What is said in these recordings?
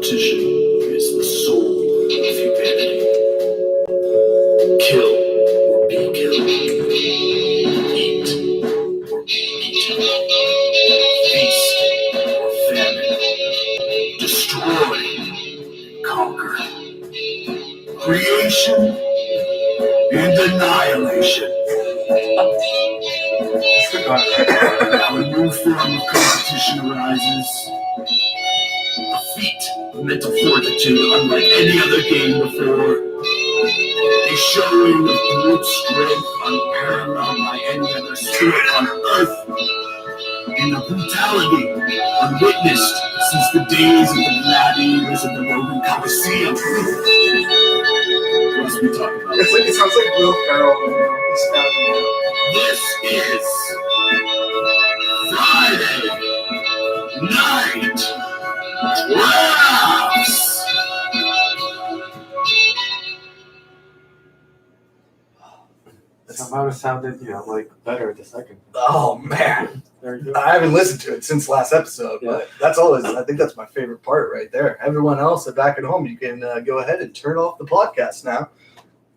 Competition is the soul of humanity. Kill or be killed. Eat or be eaten. Feast or famine. Destroy, conquer. Creation and annihilation. Now a new form of competition arises. A feat of mental fortitude unlike any other game before. A showing of brute strength unparalleled by any other spirit on earth. And a brutality unwitnessed since the days of the gladiators of the Roman Colosseum. What else we talking about? It sounds like Will Ferrell. He's stabbing out. This is Friday Night Drafts. Somehow it sounded, like better the second. Oh man, There you go. I haven't listened to it since last episode, but that's always. I think that's my favorite part right there. Everyone else back at home, you can go ahead and turn off the podcast now.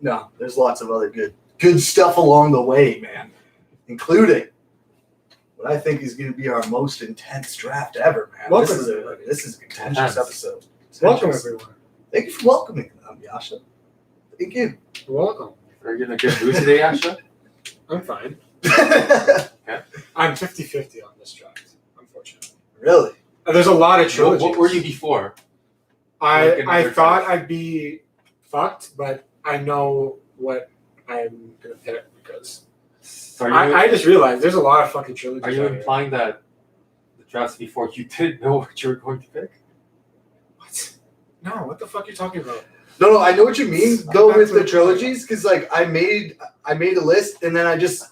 No, there's lots of other good stuff along the way, man, including what I think is going to be our most intense draft ever, man. Welcome, This is a contentious episode. Welcome, everyone. Thank you for welcoming them, Yasha. Thank you. You're welcome. Are you going to get booed today, Asha? I'm fine. Okay. I'm 50-50 on this draft, unfortunately. Really? There's a lot of trilogies. What were you before? I thought I'd be fucked, but I know what I'm going to pick because I just realized there's a lot of fucking trilogies. Are you out here. implying that the drafts before you didn't know what you were going to pick? What? No, what the fuck are you talking about? No, I know what you mean. Go Back with to the the trilogies because, I made a list and then I just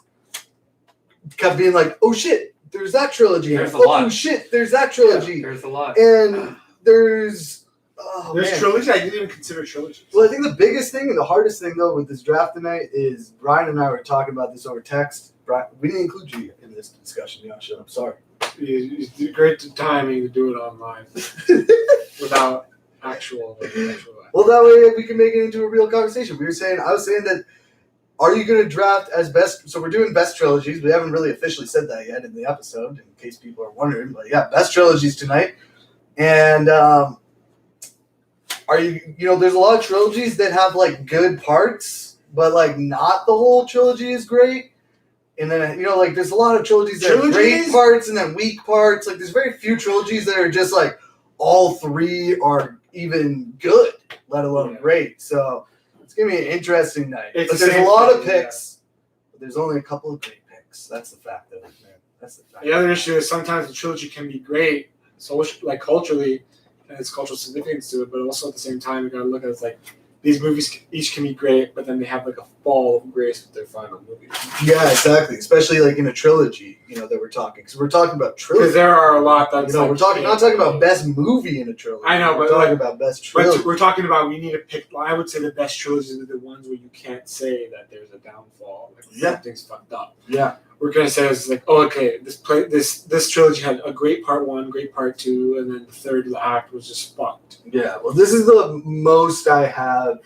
kept being like, "Oh shit, there's that trilogy." There's a Oh lot. shit, there's that trilogy. There's a lot. And there's Trilogies I didn't even consider trilogies. Well, I think the biggest thing and the hardest thing though with this draft tonight is Brian and I were talking about this over text. Brian, we didn't include you in this discussion, Yasha. I'm sorry. It's great timing to do it online without actual. Well, that way we can make it into a real conversation. I was saying that, are you going to draft as best? So we're doing best trilogies. We haven't really officially said that yet in the episode, in case people are wondering. But yeah, best trilogies tonight. And are you? There's a lot of trilogies that have good parts, but not the whole trilogy is great. And then there's a lot of trilogies that have great parts and then weak parts. There's very few trilogies that are just all three are even good, let alone great. So it's gonna be an interesting night. But there's a lot of picks, but there's only a couple of great picks. That's the fact of it, man. That's the fact. The other issue is sometimes the trilogy can be great, so culturally, and its cultural significance to it, but also at the same time, you gotta look at it these movies each can be great, but then they have a fall of grace with their final movie. Yeah, exactly. Especially in a trilogy, that we're talking, because we're talking about trilogy. Because there are a lot that we're not talking about best movie in a trilogy. I know, we're but talking about best trilogy. But we're talking about we need to pick. I would say the best trilogies are the ones where you can't say that there's a downfall, something's fucked up. Yeah, we're gonna say it's okay, this trilogy had a great part 1, great part 2, and then the third act was just fucked. Yeah, well, this is the most I have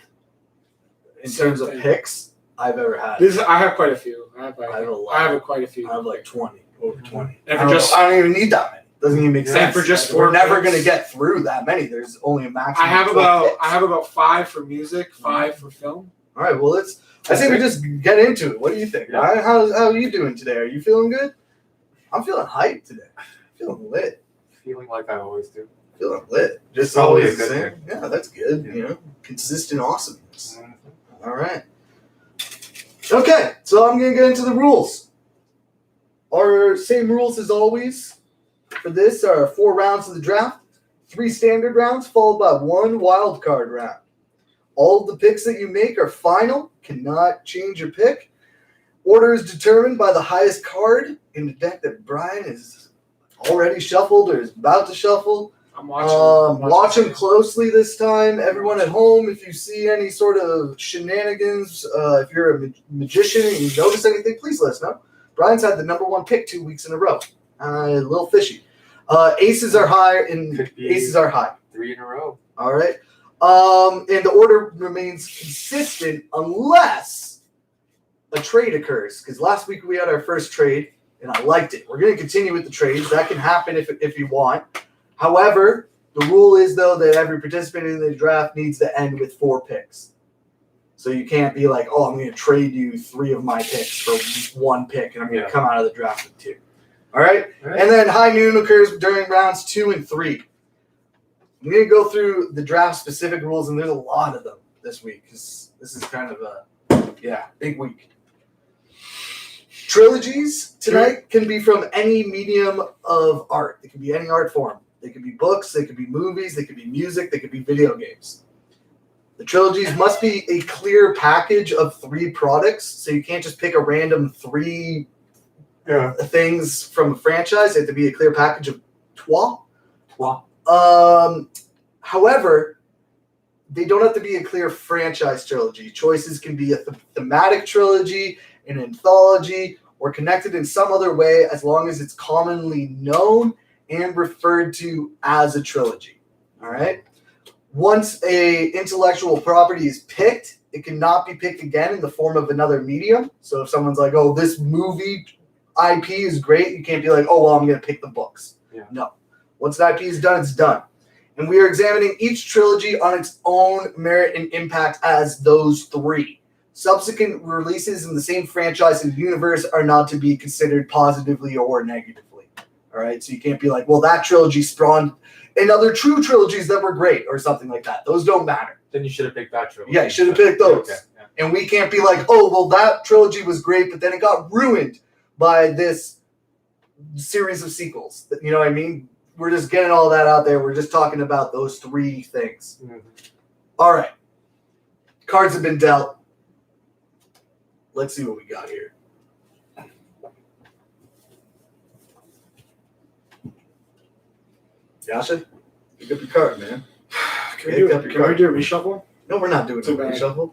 in terms of picks I've ever had. I have quite a few. I have a lot. I have quite a few. I have 20, over 20. And I don't even need that many. Doesn't even make sense. And for just we're 4 never picks, gonna get through that many. There's only a maximum. I have of 12 picks. I have about 5 for music, 5 for film. All right, well I think we just get into it. What do you think? Yeah. Ryan, how are you doing today? Are you feeling good? I'm feeling hyped today. I'm feeling lit. Feeling like I always do. Feeling lit. Just Probably always a good the same. thing. Yeah, that's good. Yeah. Consistent awesomeness. All right. Okay, so I'm gonna get into the rules. Our same rules as always. For this are 4 rounds of the draft, 3 standard rounds, followed by 1 wild card round. All of the picks that you make are final, cannot change your pick. Order is determined by the highest card in the deck that Brian is already shuffled or is about to shuffle. I'm watching. Watch him closely this time. Everyone at home, if you see any sort of shenanigans, if you're a magician and you notice anything, please let us know. Brian's had the number 1 pick 2 weeks in a row. A little fishy. Aces are high, and aces are high. 3 in a row. All right. And the order remains consistent unless a trade occurs. Because last week we had our first trade, and I liked it. We're going to continue with the trades. That can happen if you want. However, the rule is, though, that every participant in the draft needs to end with 4 picks. So you can't be like, oh, I'm going to trade you 3 of my picks for 1 pick, and I'm going to come out of the draft with 2. All right? And then high noon occurs during rounds 2 and 3. I'm going to go through the draft-specific rules, and there's a lot of them this week because this is kind of a, big week. Trilogies tonight can be from any medium of art. It can be any art form. They could be books, they could be movies, they could be music, they could be video games. The trilogies must be a clear package of 3 products, so you can't just pick a random 3 things from a franchise. They have to be a clear package of 3. However, they don't have to be a clear franchise trilogy. Choices can be a thematic trilogy, an anthology, or connected in some other way as long as it's commonly known and referred to as a trilogy. All right? Once a intellectual property is picked, it cannot be picked again in the form of another medium. So if someone's like, oh, this movie IP is great, you can't be like, oh, well, I'm going to pick the books. Yeah. No. Once an IP is done, it's done. And we are examining each trilogy on its own merit and impact as those 3. Subsequent releases in the same franchise and universe are not to be considered positively or negatively. All right? So you can't be like, well, that trilogy spawned another true trilogies that were great or something like that. Those don't matter. Then you should have picked that trilogy. Yeah, you should have picked those. Okay, yeah. And we can't be like, oh, well, that trilogy was great, but then it got ruined by this series of sequels. You know what I mean? We're just getting all that out there. We're just talking about those 3 things. Mm-hmm. All right. Cards have been dealt. Let's see what we got here. Yasha, pick up your card, man. Can we do a reshuffle? No, we're not doing a Too bad. reshuffle.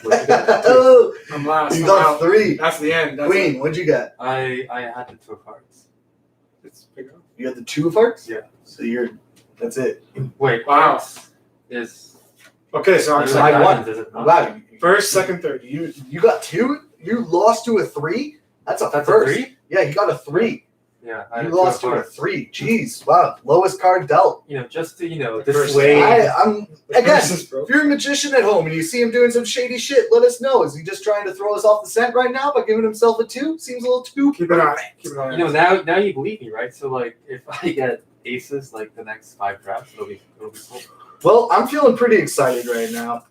Oh, I'm last. You got 3. That's the end. That's Queen, what'd you get? I had the 2 of hearts. Let's pick up. You got the 2 of hearts? Yeah. So that's it. Wait, wow. Hearts is okay, so I'm I won. Wow. First, second, third. You got 2? You lost to a 3? That's a That's first. a 3? Yeah, he got a 3. Yeah, You lost to a 3. Jeez, wow. Lowest card dealt. Just to, First- dissuade. I guess, Versus, bro. if you're a magician at home and you see him doing some shady shit, let us know. Is he just trying to throw us off the scent right now by giving himself a 2? Seems a little too Keep it on. perfect. Keep it on. Now you believe me, right? So, if I get aces, the next 5 drafts, it'll be cool. Well, I'm feeling pretty excited right now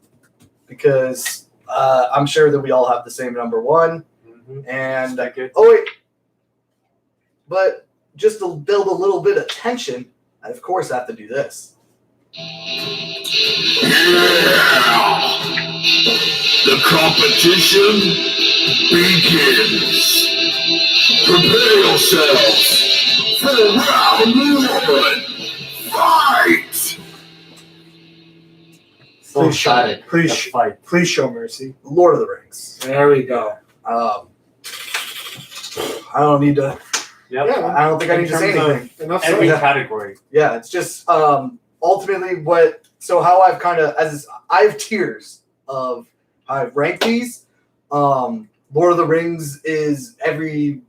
because I'm sure that we all have the same number 1. Mm-hmm. And Second. oh wait, but just to build a little bit of tension, I of course have to do this. Yeah! The competition begins. Prepare yourselves for round 1. Fight! So Please show, excited. please, The fight. please show mercy. Lord of the Rings. There we go. I don't need to. Yep. Yeah, I don't think I need to say anything. Enough Every said. category. Yeah, it's just ultimately how I've kind of I have tiers of how I've ranked these. Lord of the Rings is every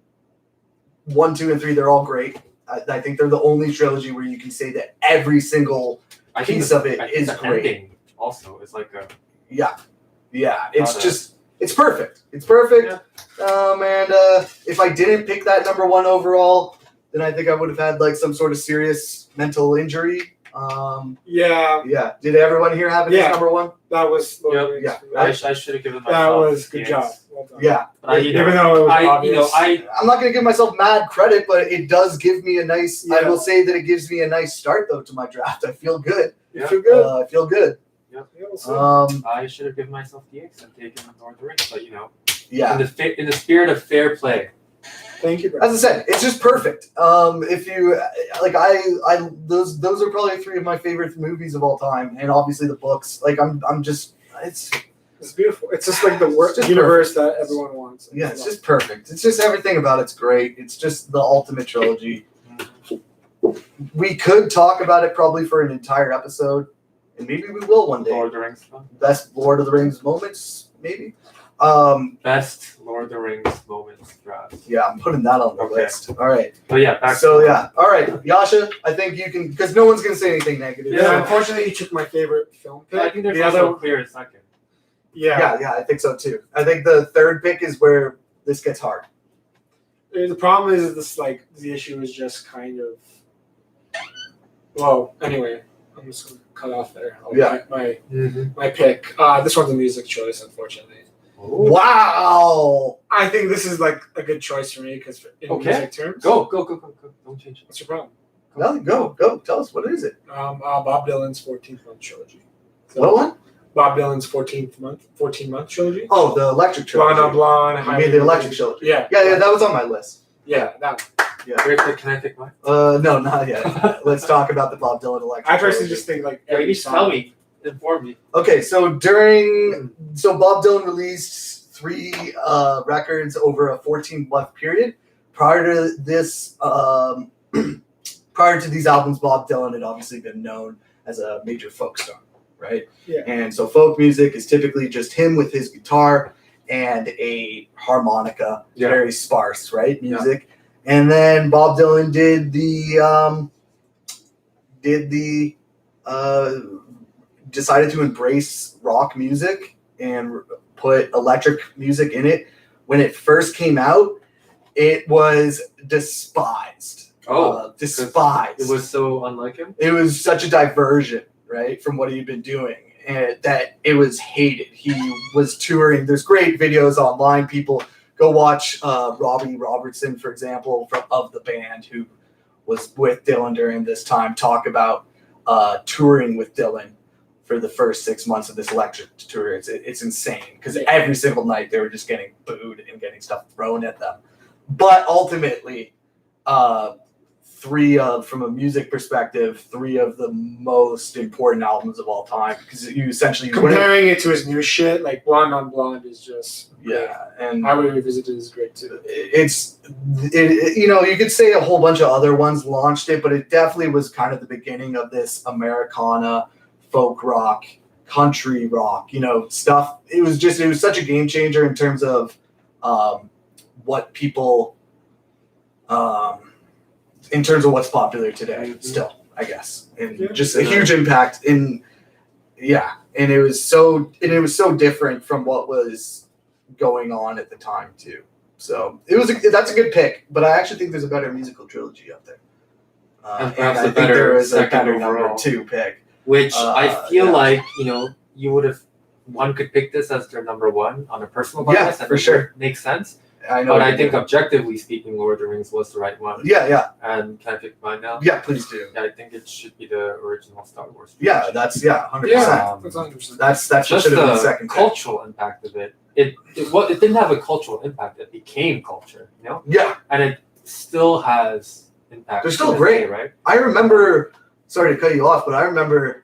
1, 2, and 3. They're all great. I think they're the only trilogy where you can say that every single piece of it is great. Ending also, it's like a Yeah. It's Got it. just it's perfect. It's perfect. Yeah. And if I didn't pick that number 1 overall, then I think I would have had some sort of serious mental injury. Yeah, Yeah. Did everyone here have it as number 1? that was. Yep. Yeah. I should have given myself. That was good the job. A's. Well done. Yeah. But Even though it was obvious. I'm not gonna give myself mad credit, but it does give me a nice. I Yeah. will say that it gives me a nice start though to my draft. I feel good. You Yeah. feel good? I feel good. Yeah, we'll see. I should have given myself the A's and taken Lord of the Rings, but Yeah. in the spirit of fair play. Thank you, bro. As I said, it's just perfect. If you those are probably 3 of my favorite movies of all time, and obviously the books. It's beautiful. It's just like the worst just universe that everyone wants. It's just perfect. It's just everything about it's great. It's just the ultimate trilogy. we could talk about it probably for an entire episode, and maybe we will one day. Lord of the Rings stuff. Best Lord of the Rings moments, maybe. Best Lord of the Rings moments drafts. Yeah, I'm putting that on the Okay. list. All right. But yeah, back So to yeah, all right, Yasha. I think you can, because no one's gonna say anything negative. Yeah, so- unfortunately, you took my favorite film pick. I think there's the also other, a clear second. yeah, I think so too. I think the third pick is where this gets hard. The problem is this, like, the issue is just kind of. Well, anyway, I'm just gonna cut off there. Yeah. My pick. This one's a music choice, unfortunately. Wow. I think this is like a good choice for me because in Okay. music terms. Go. Don't change it. What's your problem? No, go. Tell us, what is it? Bob Dylan's 14th month trilogy. What one? Bob Dylan's 14 month trilogy. Oh, the electric trilogy. Blonde on Blonde. You made the electric trilogy. Yeah. Yeah, that was on my list. Yeah, that one. Where's the kinetic one? No, not yet. Let's talk about the Bob Dylan electric. I personally trilogy. just think like Yeah, every you song. tell me. Inform me. Okay, so Bob Dylan released 3 records over a 14-month period. Prior to this, prior to these albums, Bob Dylan had obviously been known as a major folk star, right? Yeah. And so folk music is typically just him with his guitar and a harmonica, Yeah. very sparse, right? Music. And then Bob Dylan decided to embrace rock music and put electric music in it. When it first came out, it was despised. Despised. It was so unlike him. It was such a diversion, right, from what he'd been doing, and that it was hated. He was touring. There's great videos online. People go watch Robbie Robertson, for example, of the band who was with Dylan during this time, talk about touring with Dylan for the first 6 months of this electric tour. It's insane because every single night they were just getting booed and getting stuff thrown at them. But ultimately, from a music perspective, 3 of the most important albums of all time, because you essentially Comparing it to his new shit, like Blonde on Blonde is just great. and I would revisit it is great too. You could say a whole bunch of other ones launched it, but it definitely was kind of the beginning of this Americana, folk rock, country rock, stuff. It was such a game changer in terms of what people, in terms of what's popular today, still, I guess, and just a huge impact and it was so different from what was going on at the time too. So that's a good pick, but I actually think there's a better musical trilogy out there, And perhaps I a think better there is a second better number overall. 2 pick. Which I feel yeah. like, you would have, one could pick this as their number 1 on a personal bias. Yeah, and for it sure. would make sense. I know, But I think objectively speaking, Lord of the Rings was the right one. yeah, And can I pick mine now? yeah. Please do. Yeah, I think it should be the original Star Wars. Yeah, that's 100%. Yeah, that's 100%. That's what Just should have been the second pick. cultural impact of it. It didn't have a cultural impact. It became culture, Yeah, and it still has impact. They're still to this great. day, right? I remember. Sorry to cut you off, but I remember.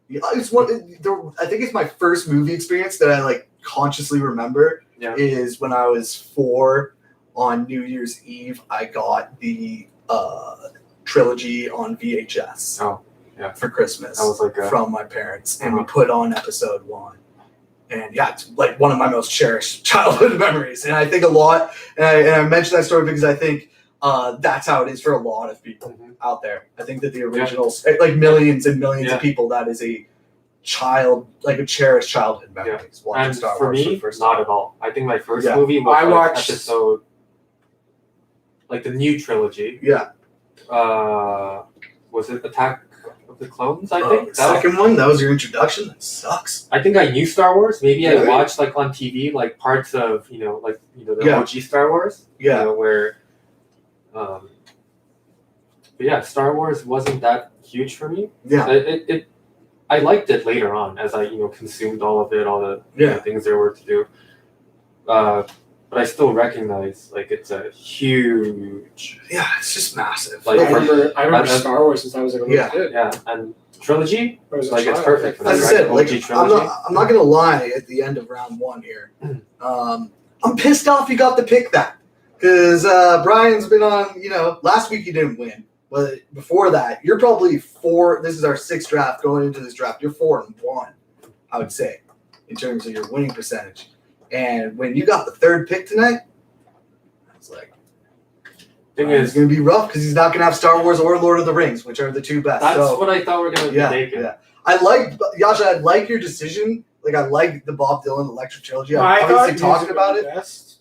It's I think it's my first movie experience that I consciously remember. Yeah. Is when I was 4 on New Year's Eve. I got the trilogy on VHS. Oh, yeah. For Christmas. That was from my parents, and we put on episode 1. And it's one of my most cherished childhood memories. And I think a lot, and I mentioned that story because I think that's how it is for a lot of people out there. I think that the originals, millions and millions of people, that is a cherished childhood memory. Watching And Star for Wars me, the first not time. at all. I think my first Yeah. movie was I watched- episode, the new trilogy. Yeah. Was it Attack of the Clones? I The think second one, that was your introduction. That sucks. I think I knew Star Wars. Maybe I Really? watched on TV parts of the Yeah. OG Star Wars. Yeah. Where, but yeah, Star Wars wasn't that huge for me. Yeah. I liked it later on as I consumed all of it, all the things there were to do. But I still recognize it's a huge. Yeah, it's just massive. Like, I remember I- Star Wars since I was a little kid. Yeah, and trilogy, I was a it's child. perfect for that. As I right? said, OG trilogy. I'm not gonna lie. At the end of round 1 here, I'm pissed off you got to pick that because Brian's been on. Last week you didn't win, But before that, you're probably 4. This is our 6th draft going into this draft. You're 4-1, I would say, in terms of your winning percentage. And when you got the 3rd pick tonight, I was like, it's going to be rough because he's not going to have Star Wars or Lord of the Rings, which are the 2 best. That's what I thought we were going to be taking. Yeah. Yasha, I like your decision. Like, I like the Bob Dylan Electric Trilogy. I'm I obviously thought talking about it,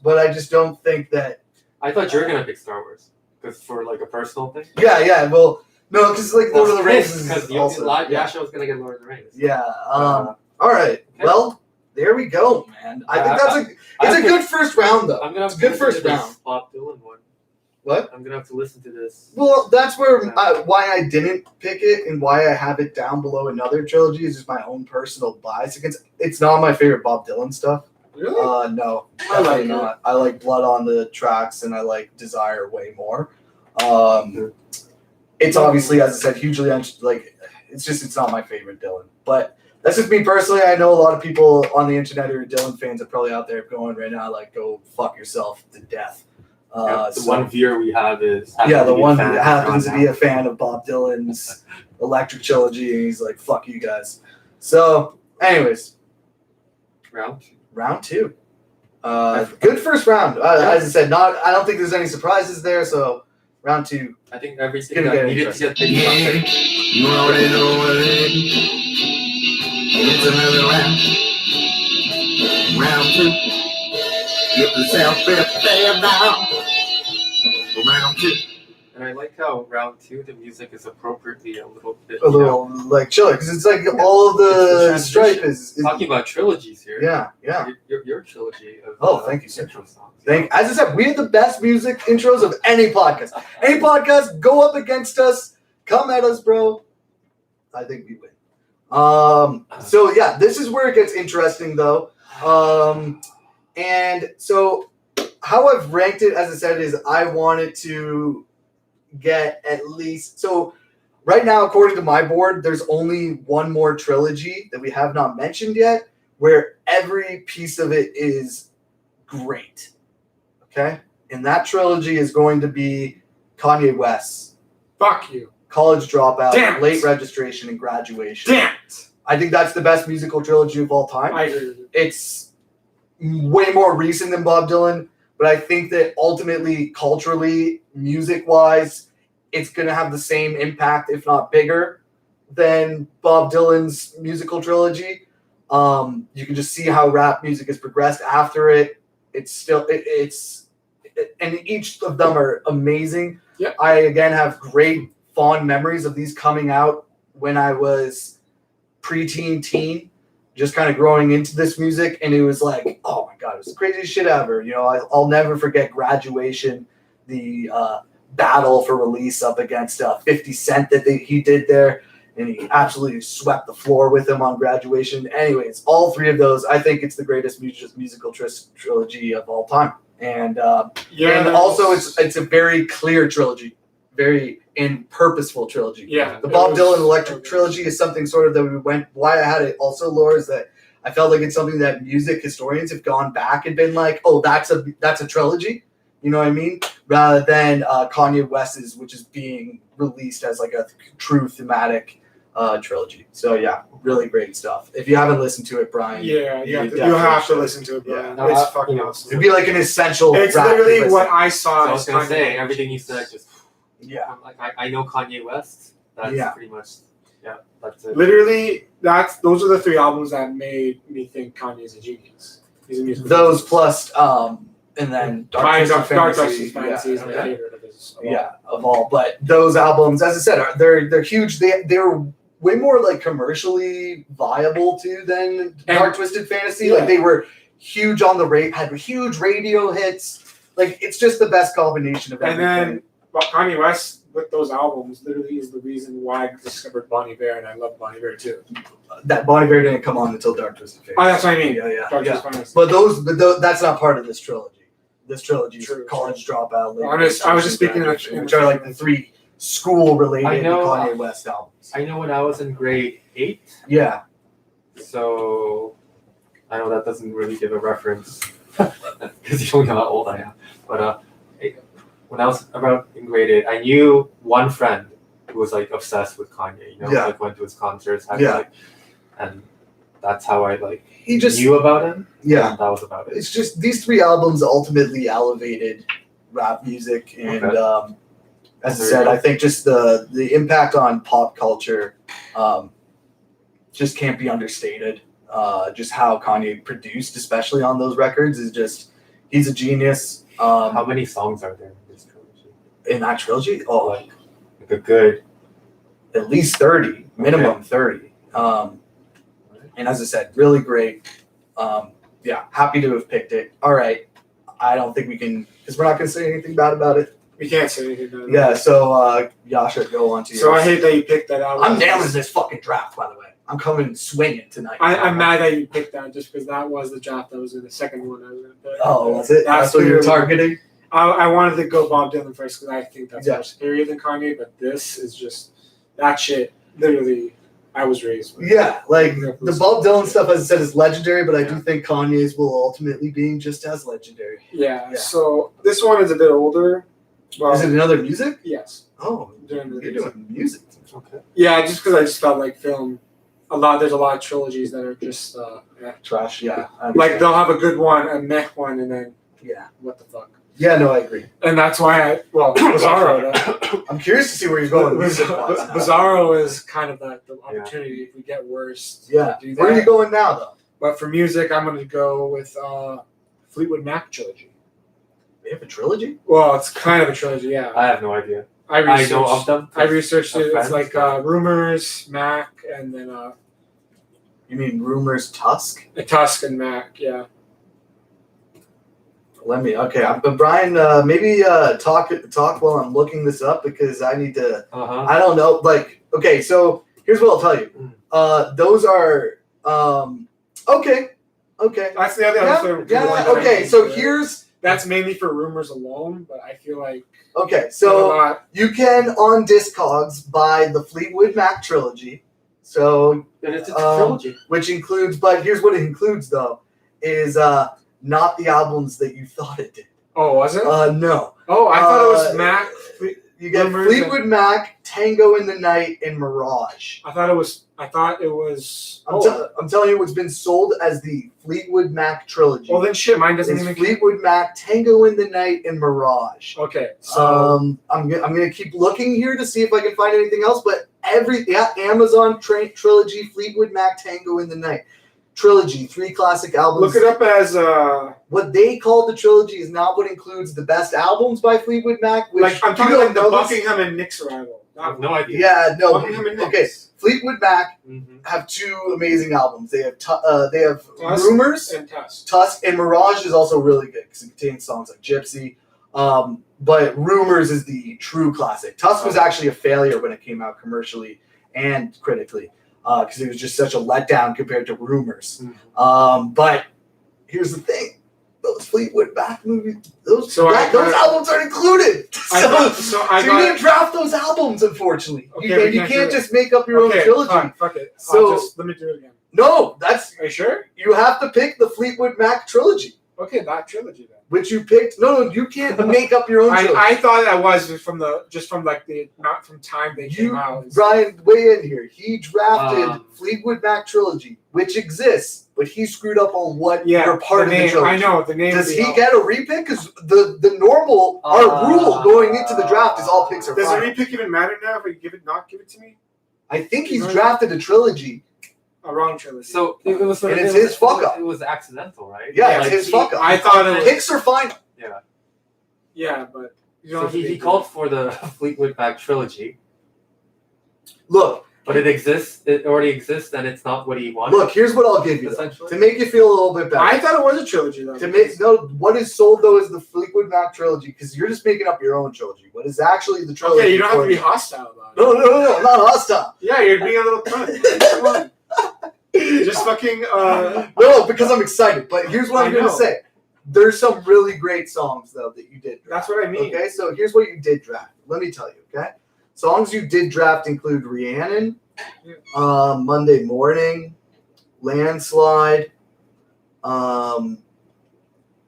but I just don't think that. I thought you were going to pick Star Wars because for like a personal thing. Yeah. Well, no, because like Lord of the Rings is because also. Yasha was going to get Lord of the Rings. Yeah. All right. Okay. Well, there we go, man. I think it's a good first round, though. I'm gonna have it's a good first round. round. Bob Dylan one. What? I'm gonna have to listen to this. Well, that's where why I didn't pick it and why I have it down below another trilogy is just my own personal bias against. It's not my favorite Bob Dylan stuff. Really? No, I like not. I like Blood on the Tracks and I like Desire way more. It's obviously, as I said, hugely it's not my favorite Dylan, but. That's just me personally. I know a lot of people on the internet who are Dylan fans are probably out there going right now, like, go fuck yourself to death. The one viewer we have is the one who happens to be a fan of Bob Dylan's Electric Trilogy, and he's like, fuck you guys. So, anyways. Round 2. Good first round. As I said, I don't think there's any surprises there, so round 2. I think everything that needed to get picked up. You already know what it is. It's another round. Round 2. Get yourself prepared now. Round 2. And I like how round 2 the music is appropriately a little bit like chiller because it's like all of the stripe is talking about trilogies here. Yeah. Your trilogy of thank you, sir. intro songs. As I said, we have the best music intros of any podcast. Any podcast, go up against us, come at us, bro. I think we win. So yeah, this is where it gets interesting though. And so how I've ranked it, as I said, is I wanted to get at least, so right now, according to my board, there's only one more trilogy that we have not mentioned yet, where every piece of it is great. Okay? And that trilogy is going to be Kanye West's Fuck you. College Dropout, Damn it. Late Registration, and Graduation. Damn it. I think that's the best musical trilogy of all time. I agree with you. It's way more recent than Bob Dylan, but I think that ultimately, culturally, music-wise, it's going to have the same impact, if not bigger, than Bob Dylan's musical trilogy. You can just see how rap music has progressed after it. It's still, and each of them are amazing. Yep. I, again, have great fond memories of these coming out when I was preteen, teen, just kind of growing into this music. And it was like, oh my God, it was the craziest shit ever. You know, I'll never forget Graduation, the battle for release up against 50 Cent that he did there. And he absolutely swept the floor with him on Graduation. Anyways, all 3 of those, I think it's the greatest musical trilogy of all time. And and also it's a very clear trilogy, very purposeful trilogy. Yeah. The Bob Dylan Electric Trilogy is something sort of that we went. Why I had it also, Laura, is that I felt like it's something that music historians have gone back and been like, oh, that's a trilogy. You know what I mean? Rather than Kanye West's, which is being released as like a true thematic trilogy. So yeah, really great stuff. If you haven't listened to it, Brian, you have to listen to it, Brian. Yeah. It's fucking awesome. It'd be like an essential. It's rap literally listen. what I saw. So I was gonna say everything you said just. Yeah. Like I know Kanye West. That's pretty much. Yeah, that's it. Literally, those are the 3 albums that made me think Kanye's a genius. He's a musical. Those plus and then Dark Twisted Fantasy is my favorite of his. Of all. But those albums, as I said, they're huge. They're way more like commercially viable too than Dark Twisted Fantasy. Yeah. Like they were huge on the had huge radio hits. Like it's just the best combination of everything. And then Kanye West with those albums literally is the reason why I discovered Bon Iver, and I love Bon Iver too. That Bon Iver didn't come on until Dark Twisted Fantasy. Oh, that's what I mean. Yeah. Twisted Fantasy. But that's not part of this trilogy. This trilogy is True. College Dropout. I was just speaking of which are like the 3 school-related I know, Kanye West albums. I know when I was in grade 8. Yeah. So I know that doesn't really give a reference because you don't know how old I am. But when I was about in grade 8, I knew one friend who was like obsessed with Kanye. Yeah. Like went to his concerts. Yeah. And that's how I like He just knew about him. Yeah. And that was about it. It's just these 3 albums ultimately elevated rap music, and as I said, I think just the impact on pop culture just can't be understated. Just how Kanye produced, especially on those records, is just he's a genius. How many songs are there in this trilogy? In that trilogy? Oh, Like a good at least 30, minimum 30. And as I said, really great. Yeah, happy to have picked it. All right. I don't think we can, because we're not going to say anything bad about it. We can't say anything about it. Yeah, so Yasha, go on to yours. So I hate that you picked that out. I'm down with this fucking draft, by the way. I'm coming swinging tonight. I'm mad that you picked that just because that was the draft that was in the second one I was going to pick. Oh, was it? That's what you're targeting? I wanted to go Bob Dylan first because I think that's Yeah. more superior than Kanye, but this is just that shit. Literally, I was raised with. Yeah, like Yeah, the Bob Dylan stuff, as I said, is legendary, but I do Yeah. think Kanye's will ultimately be just as legendary. Yeah, Yeah. so this one is a bit older. Well, Is it another music? yes. Oh, During the you're music. doing music. Okay. Yeah, just because I just felt like film. There's a lot of trilogies that are just Trash, yeah. I like understand. they'll have a good one, a meh one, and then Yeah. what the fuck. Yeah, no, I agree. And that's why Bizarro. I'm curious to see where you're going with music. Bizarro is kind of the opportunity if we get worse. Yeah. To do Where are you that. going now, though? But for music, I'm going to go with Fleetwood Mac trilogy. They have a trilogy? Well, it's kind of a trilogy, yeah. I have no idea. I know of them. I researched it. It's Friends, like Rumors, Mac, and then You mean Rumors Tusk? Tusk and Mac, yeah. But Brian, maybe talk while I'm looking this up, because I need to. Uh-huh. I don't know. Like, okay, so here's what I'll tell you. Those are okay. That's the other. Yeah. Okay. So here's that's mainly for Rumors alone, but I feel like okay. So you can on Discogs buy the Fleetwood Mac trilogy. So And it's a trilogy. which includes, but here's what it includes though, is not the albums that you thought it did. oh, was it? No. Oh, I thought it was Mac. You get Rumors Fleetwood Mac, Tango in the Night, and Mirage. I thought it was. I'm telling you, what's been sold as the Fleetwood Mac trilogy. Well, then shit, mine doesn't is even. Fleetwood Mac, Tango in the Night, and Mirage. Okay, so I'm gonna keep looking here to see if I can find anything else. But Amazon trilogy, Fleetwood Mac, Tango in the Night. Trilogy, 3 classic albums. look it up as What they call the trilogy is not what includes the best albums by Fleetwood Mac. Which like I'm you talking don't like the know this. Buckingham and Nick's arrival. I have no idea. Yeah, no. Buckingham and Nick's. Okay, Fleetwood Mac Mm-hmm. have 2 amazing albums. They have Tusk Rumors, and Tusk. Tusk, and Mirage is also really good because it contains songs like Gypsy. But Rumors is the true classic. Tusk was actually a failure when it came out commercially and critically because it was just such a letdown compared to Rumors. But here's the thing. Those Fleetwood Mac movies, those albums aren't included. So you didn't draft those albums, unfortunately. Okay, you can't just make up your own trilogy. Fine, fuck it. So let me do it again. no, Are you sure? you have to pick the Fleetwood Mac trilogy, Okay, that trilogy then. which you picked. No, you can't make up your own trilogy. I thought that was from not from time they came out. Brian, weigh in here. He drafted Fleetwood Mac trilogy, which exists, but he screwed up on what you're part of the trilogy. I know the name. Does he get a repick? Because the normal our rule going into the draft is all picks are Does final. a repick even matter now if you not give it to me? I think he's drafted a trilogy. A wrong trilogy. So it was. And it's his fuck up. It was accidental, right? Yeah, it's his fuck up. I thought it was. Picks are final. Yeah. Yeah, but you don't So have to he be called for the Fleetwood Mac trilogy, Look, but it exists. It already exists, and it's not what he wanted. look. Here's what I'll give you though, essentially. to make you feel a little bit better. I thought it was a trilogy though. What is sold though is the Fleetwood Mac trilogy because you're just making up your own trilogy. What is actually the trilogy? Okay, you don't have to be for hostile about it. No, not hostile. Yeah, you're being a little cunt. Come on. Just fucking. No, because I'm excited. But here's what I'm I going to know. say. There's some really great songs though that you did draft. That's what I mean. Okay, so here's what you did draft. Let me tell you. Okay, songs you did draft include Rhiannon, Monday Morning, Landslide,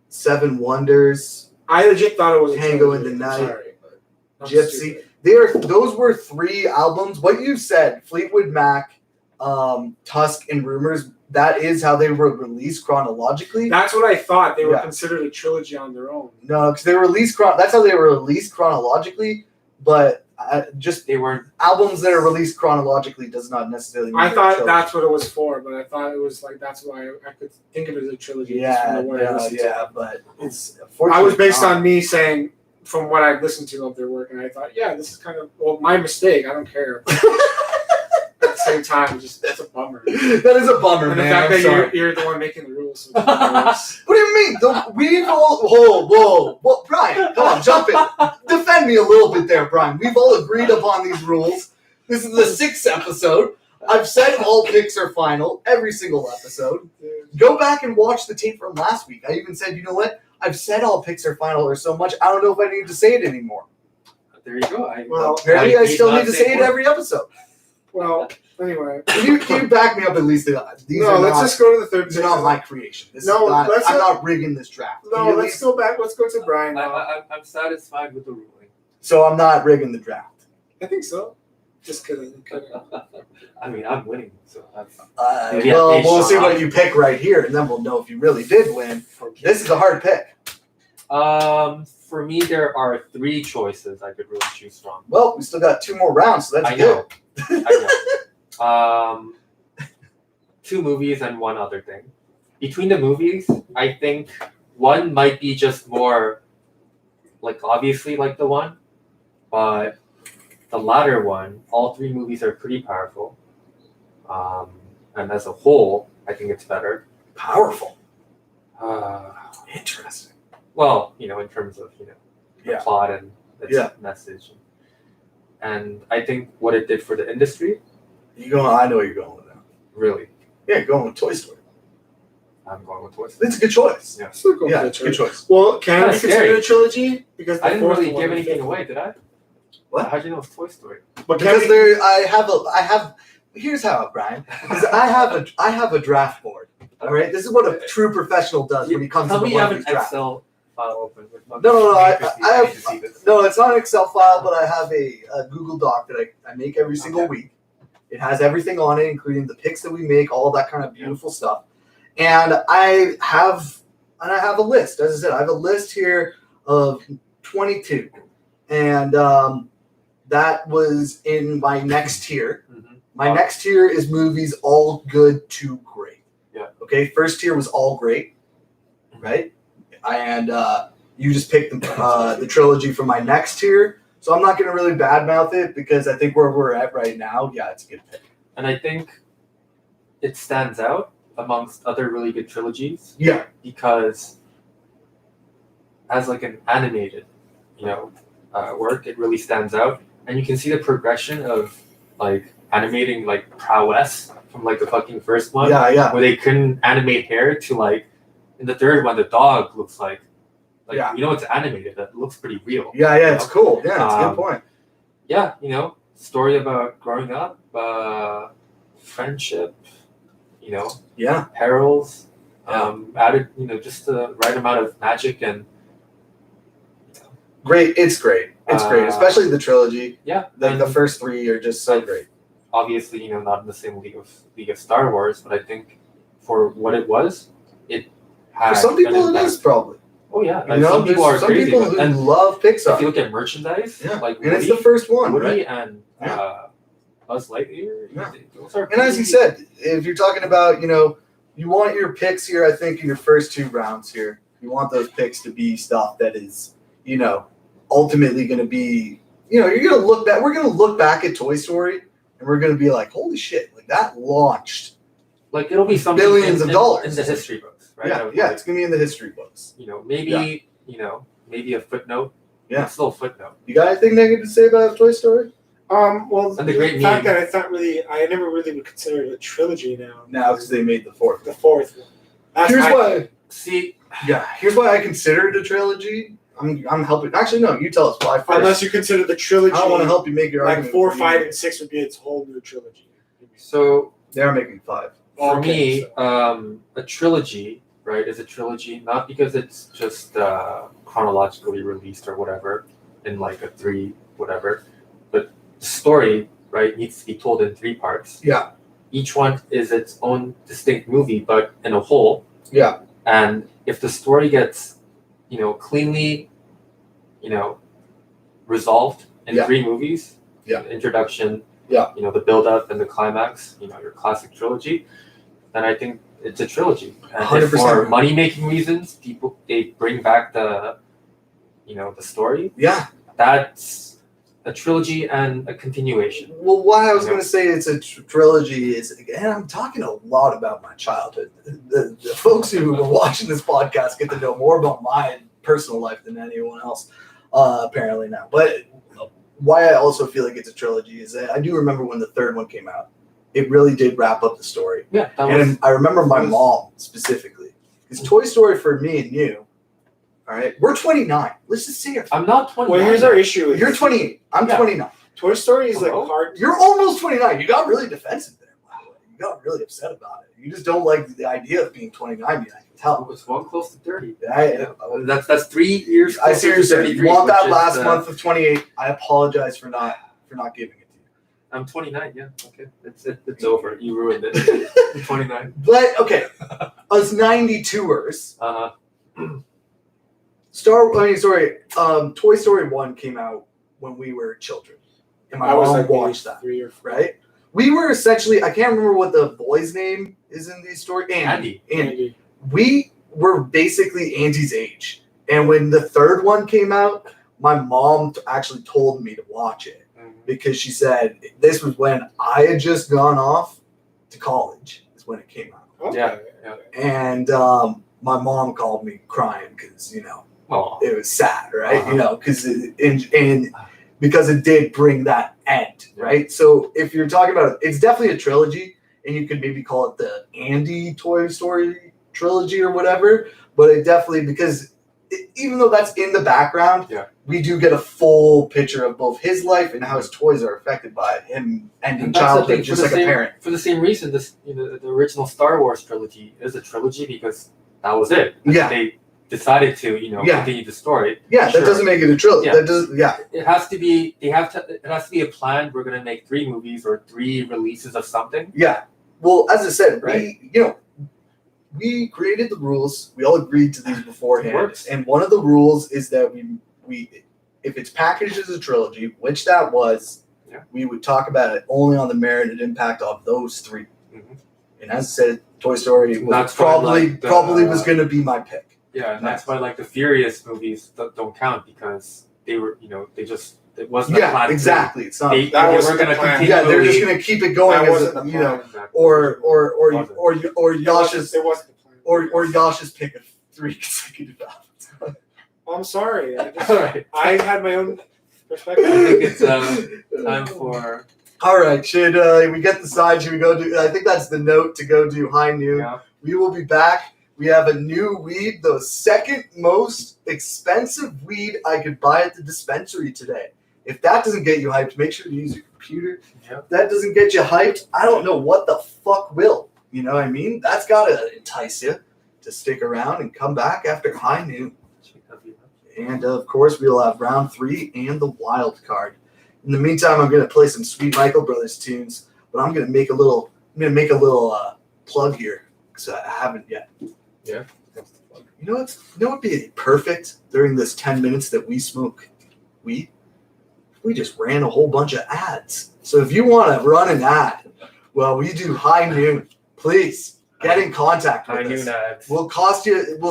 Seven Wonders, I legit thought it was a Tango in trilogy. the I'm Night, sorry, but I'm Gypsy. stupid. Those were 3 albums. What you said, Fleetwood Mac, Tusk, and Rumors. That is how they were released chronologically. That's what I thought. They were Yeah. considered a trilogy on their own. No, because they were released. That's how they were released chronologically. But just They weren't. albums that are released chronologically does not necessarily mean I they're a thought trilogy. that's what it was for, but I thought it was like that's why I could think of it as a trilogy. just from Yeah, the way I listened to it. but it's I was based unfortunately on me saying from what I've listened to of their work, and I thought, yeah, this is kind of my mistake. I don't care. At the same time, it's a bummer. that is a bummer, And the man. fact I'm that sorry. you're the one making the rules. So it's gross. What do you mean? We've all whoa, Brian, come on, jump in. Defend me a little bit there, Brian. We've all agreed upon these rules. This is the 6th episode. I've said all picks are final every single episode. Go back and watch the tape from last week. I even said, you know what? I've said all picks are final or so much. I don't know if I need to say it anymore. There you go. Apparently, I still need to say it every episode. Well, anyway. Can you back me up at least? These No, are let's not, just go to the third. these are not my creation. This No, is not, let's I'm not- not rigging this draft. Can No, you at let's least- go back. Let's go to Brian now. I'm satisfied with the ruling. So I'm not rigging the draft. I think so. Just kidding. I'm kidding. I mean, I'm winning, so that's. Well, Yeah, we'll see Sean. what you pick right here, and then we'll know if you really did win. This is a hard pick. For me, there are 3 choices I could really choose from. Well, we still got 2 more rounds, so that's I good. know. I know. 2 movies and 1 other thing. Between the movies, I think one might be just more, like, obviously like the one, but the latter one, all 3 movies are pretty powerful. And as a whole, I think it's better. Powerful. Interesting. Well, in terms of, the Yeah. plot and its message. And I think what it did for the industry, I know where you're going with that. really, Yeah, going with Toy Story. I'm going with Toy Story. It's a good choice. Yeah. Still go Yeah, for it's the a good trilogy. choice. Well, can it be That's considered scary. a trilogy? Because the I didn't fourth really one give and anything fifth away, one. did I? What? How'd you know it's Toy Story? But Because can there, I have. Here's how, Brian. Because I have a draft board. All right, this is what a true professional does when he comes Tell to me the you one have of an these drafts. Excel file open. No, I have. to see this. No, it's not an Excel file, but I have a Google Doc that I make every single week. It has everything on it, including the picks that we make, all that kind of beautiful stuff. And I have a list. As I said, I have a list here of 22, and that was in my next tier. Mm-hmm. My next tier is movies all good to great. Yeah. Okay. First tier was all great, right? And you just picked the trilogy for my next tier. So I'm not going to really badmouth it because I think where we're at right now, yeah, it's a good pick. And I think it stands out amongst other really good trilogies. Yeah. Because as like an animated, work, it really stands out. And you can see the progression of like animating like prowess from like the fucking first one. Yeah. Where they couldn't animate hair to like in the third one the dog looks like it's animated, that looks pretty real. Yeah, it's cool. Yeah, it's a good point. Yeah, story about growing up, friendship, Yeah. perils, Yeah. added, just the right amount of magic and Great. It's great. It's great, especially the trilogy. yeah. Like the and first 3 are just so great. obviously, not in the same league of Star Wars, but I think for what it was, it had For some people, an it impact. is probably. Oh yeah, You know, some people are there's some crazy. people but- who and love Pixar. if you look at merchandise, Yeah, like and it's the first one, Woody right? and Yeah. Buzz Lightyear. Yeah. Those are And as you pretty- said, if you're talking about, you want your picks here, I think, in your first 2 rounds here. You want those picks to be stuff that is, ultimately going to be, you're going to look back. We're going to look back at Toy Story and we're going to be like, holy shit, like that launched. like it'll be something Billions of dollars. in the history books, right? Yeah, it's going to be in the history books. Maybe maybe a footnote. Yeah. It's still a footnote. You got anything negative to say about Toy Story? Well, And the great fact meme. that I never really would consider it a trilogy now. Now, because they made the 4th. The fourth one. That's Here's my- why. See, Here's why I consider it a trilogy. I'm helping. Actually, no. You tell us why first. Unless you consider the trilogy, I don't want to help you make your like argument. 4, for 5, you. and 6 would be its whole new trilogy. so They are making 5. for Okay, me, so- a trilogy, right, is a trilogy not because it's just chronologically released or whatever in like a 3 whatever, but the story, right, needs to be told in 3 parts. Yeah. Each one is its own distinct movie, but in a whole. Yeah. And if the story gets, cleanly, resolved in 3 movies, Yeah. the introduction, Yeah. The build-up and the climax, your classic trilogy, then I think it's a trilogy. And if 100%. for money-making reasons, people, they bring back the story, Yeah. that's a trilogy and a continuation. Well, why I was going to say it's a trilogy is, again, I'm talking a lot about my childhood. The folks who are watching this podcast get to know more about my personal life than anyone else, apparently now. But why I also feel like it's a trilogy is that I do remember when the 3rd one came out. It really did wrap up the story. Yeah, and I remember my mom specifically. Because Toy Story for me and you, all right, we're 29. Let's just say I'm not 29. Well, here's our issue. You're 28. I'm 29. Toy Story is like Oh. hard. You're almost 29. You got really defensive there. Wow. You got really upset about it. You just don't like the idea of being 29 yet. I can tell. It's one close to 30. I That's 3 years. I closer to seriously 33, want that which is, last month of 28. I apologize for not giving it to you. I'm 29. Yeah. Okay. It's over. You ruined it. I'm 29. But okay, us 92ers. Toy Story 1 came out when we were children. And my I was mom like watched that, 3 or 4. right? We were essentially, I can't remember what the boy's name is in these stories. Andy. Andy. We were basically Andy's age. And when the 3rd one came out, my mom actually told me to watch it because she said this was when I had just gone off to college is when it came out. Okay. Yeah. And my mom called me crying because, Oh. it was sad, right? Uh-huh. Because because it did bring that end, right? So if you're talking about it's definitely a trilogy, and you could maybe call it the Andy Toy Story trilogy or whatever. But it definitely even though that's in the background, we do get a full picture of both his life and how his toys are affected by him ending childhood, just like a parent. For the same reason, the original Star Wars trilogy is a trilogy because that was it. Yeah. They decided to continue the story. Yeah, Sure. that doesn't make it a trilogy. Yeah. That does, yeah. It has to be. It has to be a plan. We're gonna make 3 movies or 3 releases of something. Yeah. Well, as I said, Right. we created the rules. We all agreed to these beforehand. Works. And one of the rules is that we if it's packaged as a trilogy, which that was, we would talk about it only on the merit and impact of those 3. Mm-hmm. And as I said, Toy Story was That's probably why, was going to be my pick. Yeah, and that's why like the Furious movies don't count because they were it wasn't a Yeah, plan. exactly. It's not. They That were wasn't going to the plan. continue. Yeah, they're just going to keep it going That as wasn't the plan. or Yasha's It wasn't the plan. or Yasha's pick of 3 consecutive albums. I'm sorry. All right. I had my own I perspective. think it's time for. All right, should we get the side? Should we go do? I think that's the note to go do high noon. Yeah. We will be back. We have a new weed, the second most expensive weed I could buy at the dispensary today. If that doesn't get you hyped, make sure to use your computer. Yeah. If that doesn't get you hyped, I don't know what the fuck will. You know what I mean? That's got to entice you to stick around and come back after high noon. And of course, we'll have round 3 and the wild card. In the meantime, I'm going to play some Sweet Michael Brothers tunes, but I'm going to make a little plug here because I haven't yet. Yeah. You know what would be perfect during this 10 minutes that we smoke weed? We just ran a whole bunch of ads. So if you want to run an ad, well, we do high noon. Please get in contact with High us. noon ads. We'll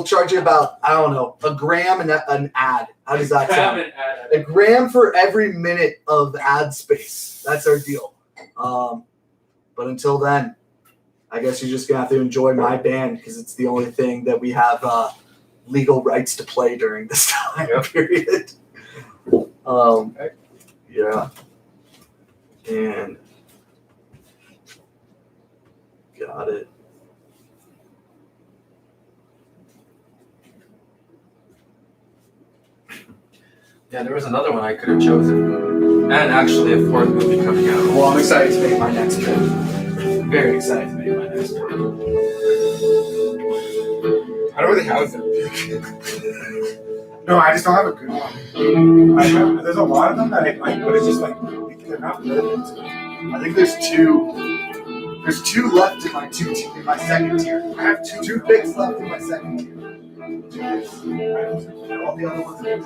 charge you about, I don't know, a gram and an ad. How does that sound? An ad. A gram for every minute of ad space. That's our deal. But until then, I guess you're just going to have to enjoy my band because it's the only thing that we have legal rights to play during this time period. Yeah. And got it. Yeah, there was another one I could have chosen, and actually a 4th movie coming out. Well, I'm excited to make my next pick. Very excited to make my next pick. I don't really have that. No, I just don't have a good one. There's a lot of them that I like, but it's just like they're not perfect. I think there's two. There's two left in my in my second tier. I have Two picks left in my second tier. Two picks. All the other ones are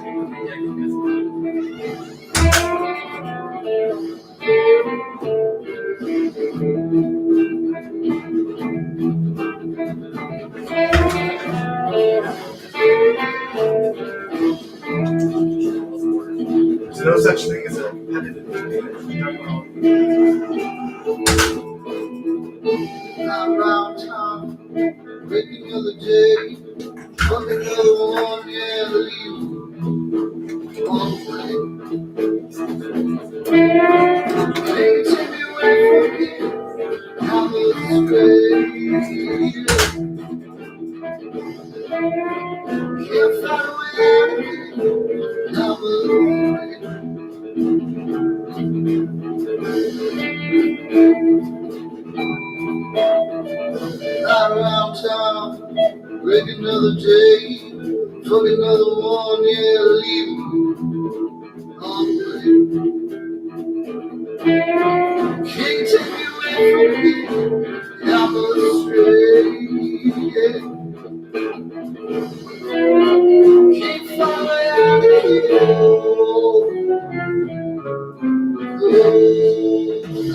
There's no such thing as a competitive Around town, breaking another day, fucking another one, yeah, leave one way. Can't take me away from here, I'm a stranger. Can't find a way out of here, I'm a around town, break another day, fuck another one, yeah, leave on the way. Can't take me away from here, I'm astray, yeah. Can't find a way out of here,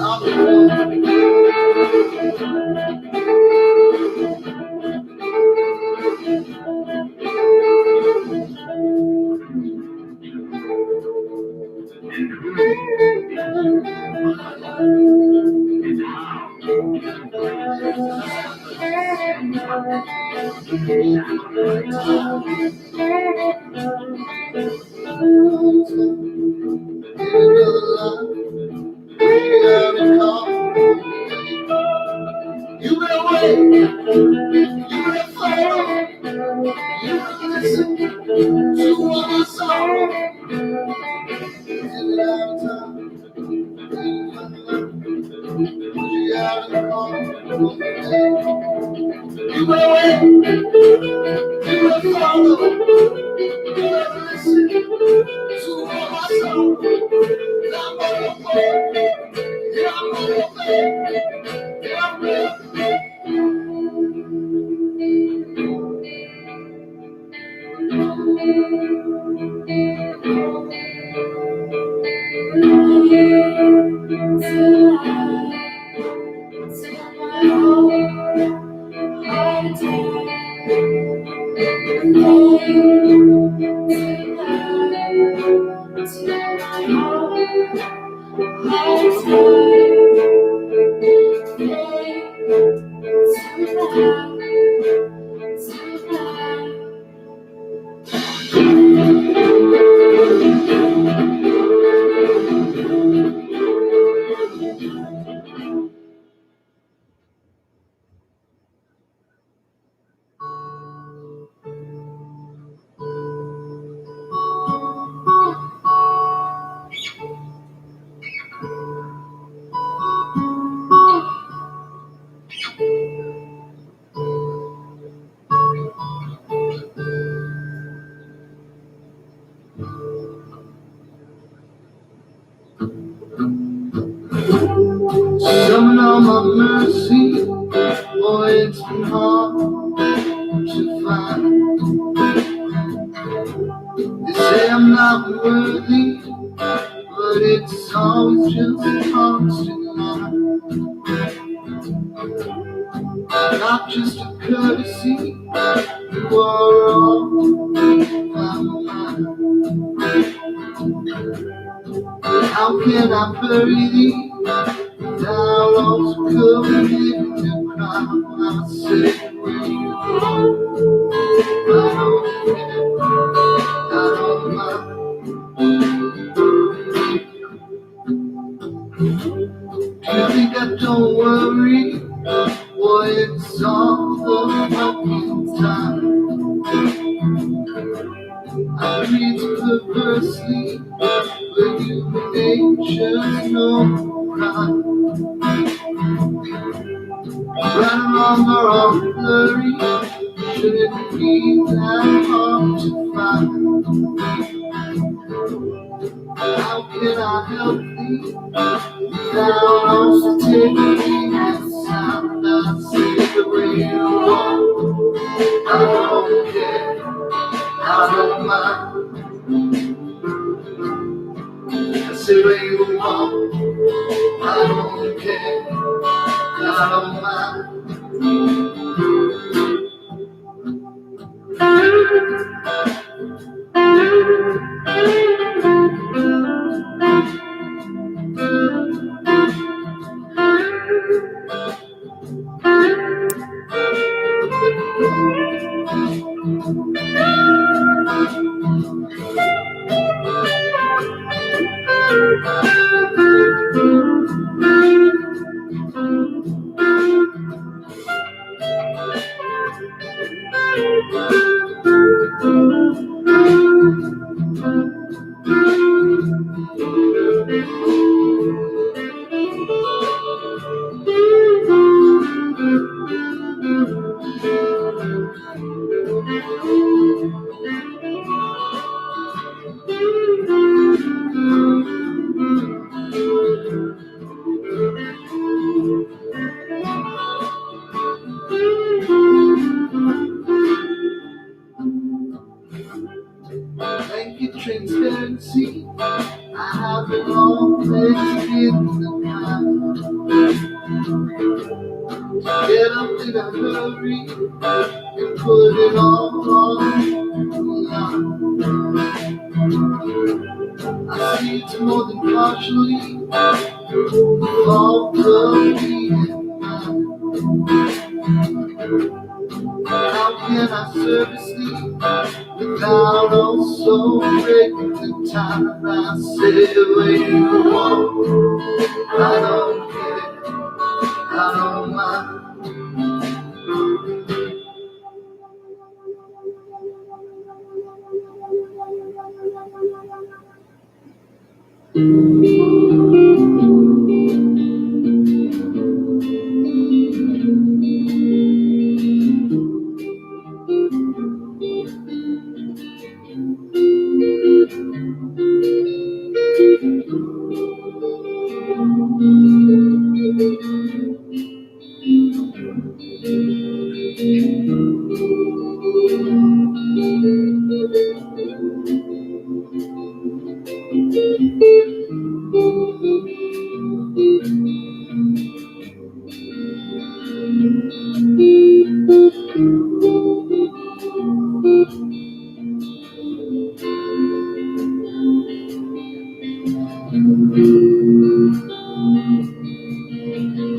I'm alone. You better wait, you better follow, you better listen to what I saw. Get it out of time, put you out of the car. You better wait, you better follow, you better listen to what I saw. I'm on the way, yeah, I'm on the way, yeah, I'm real. Summon all my mercy, boy, it's been hard to find. They say I'm not worthy, but it's always just a constant line. Not just a courtesy, you are all I'm mine. How can I bury thee? Thou also covered in the crown. I say, where you are, I don't care, I don't mind. You think I don't worry? Boy, it's all the fucking time. I breathe perversely, but human nature's no crime. Right along are all blurry, Shouldn't be that hard to find. How can I help thee? Without also taking me outside. I see the way you walk. I don't care. I don't mind. I see the way you walk. I don't care. I don't mind. Thank you, transparency. I have it all placed in the mind. Get up in a hurry and put it all on the line. I see it's more than partially the fault of me and mine. How can I service thee without also breaking the time? I say where you walk. I don't care. I don't mind.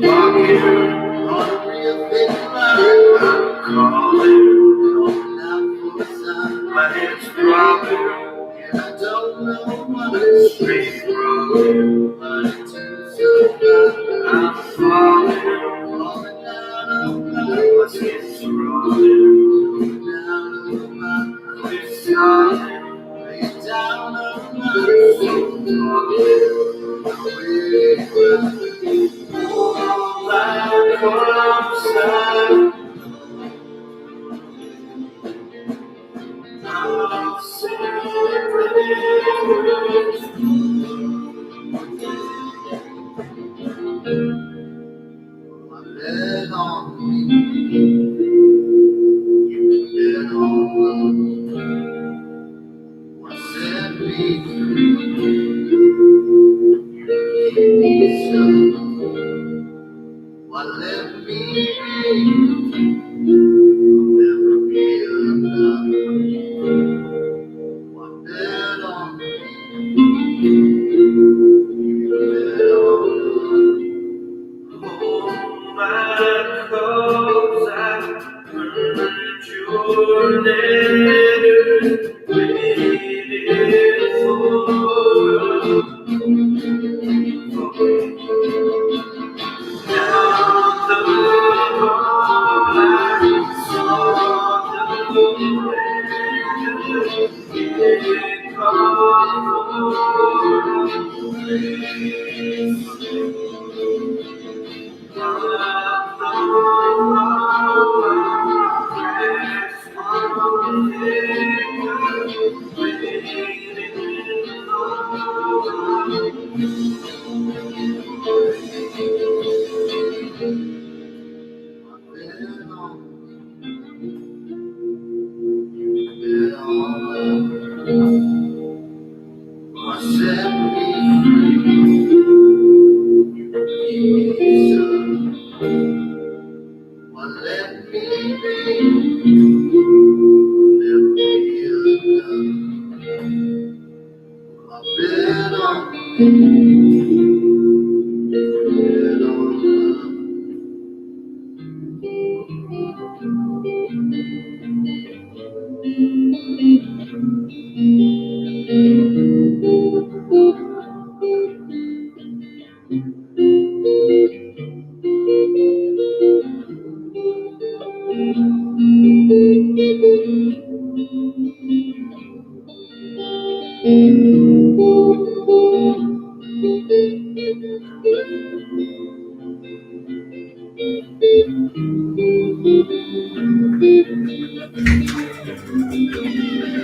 Walking on a real big line, I'm calling out for a sign. My head's throbbing, and I don't know what it's straight from. But it's so bad, I'm falling down on my my skin's crawling down on my cliffside, way down on my soul. Like outside, I'm let on me, you let on me. What set me free, you keep me so. What let me be, never be enough. What let on me, you let on me. Hold my clothes, I heard your letter, waiting for down the road, I saw the rain, it comes.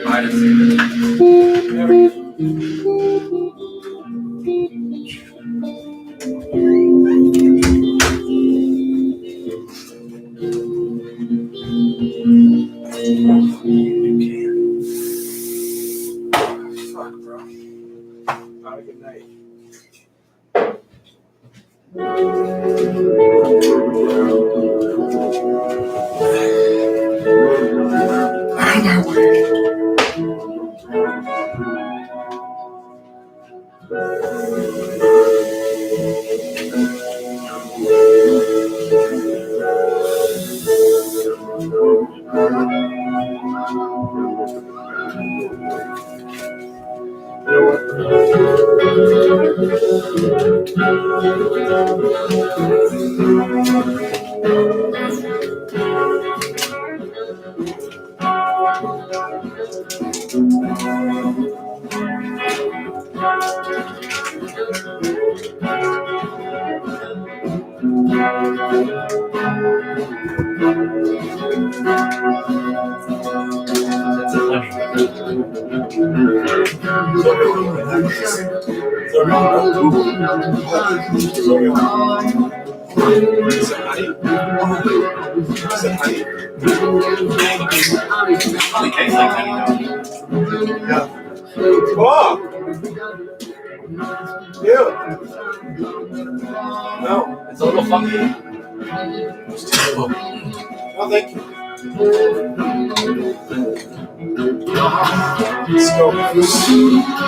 Might have seen it. Fuck, bro. Have a good night. Oh! Ew! No, It's a little funky. no, thank you. Let's go.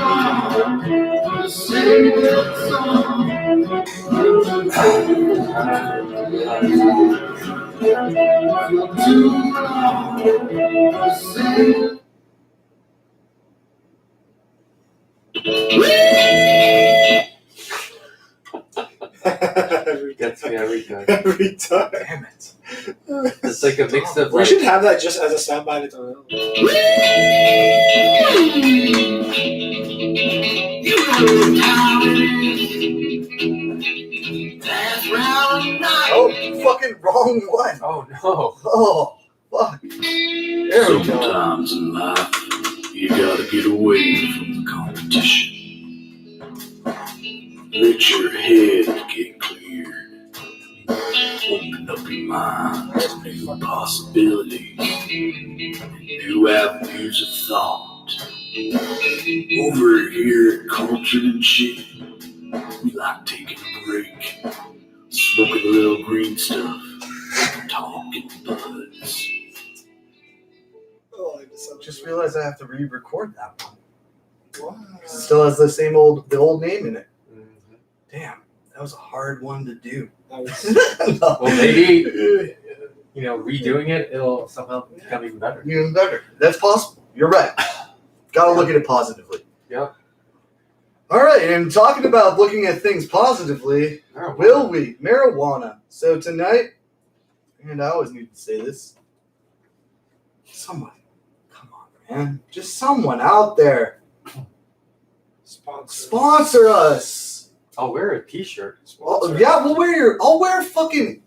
Gets me every time. Every time. Damn it. It's like a mix of We like. should have that just as a soundbite. Its own. Oh, fucking wrong one. Oh no. Oh, fuck. There we go. Sometimes in life, you gotta get away from the competition. Let your head get clear. Open up your mind to new possibilities, new avenues of thought. Over here at Cultured and Shit, we like taking a break, smoking a little green stuff, talking buds. Oh, I Just realized I have to re-record that one. Wow. It still has the old name in it. Mhm. Damn, that was a hard one to do. That was, Well, maybe redoing it, it'll somehow become even better. Even better. That's possible. You're right. Gotta look at it positively. Yep. All right, and talking about looking at things positively, will we? Marijuana. So tonight, and I always need to say this, someone, come on, man. Just someone out there. Sponsor us. I'll wear a t-shirt. Yeah, I'll wear fucking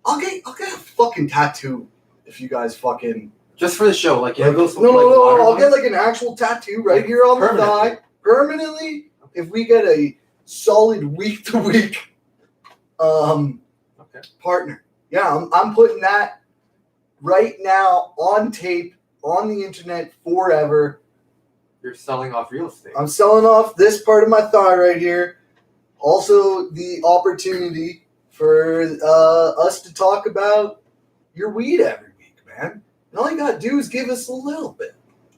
I'll get a fucking tattoo if you guys fucking Just for the show, like No, those no, like, no. water I'll ones? get like an actual tattoo right here on the thigh permanently. If we get a solid week to week partner, yeah, I'm putting that right now on tape on the internet forever. You're selling off real estate. I'm selling off this part of my thigh right here. Also, the opportunity for us to talk about your weed every week, man. And all you gotta do is give us a little bit,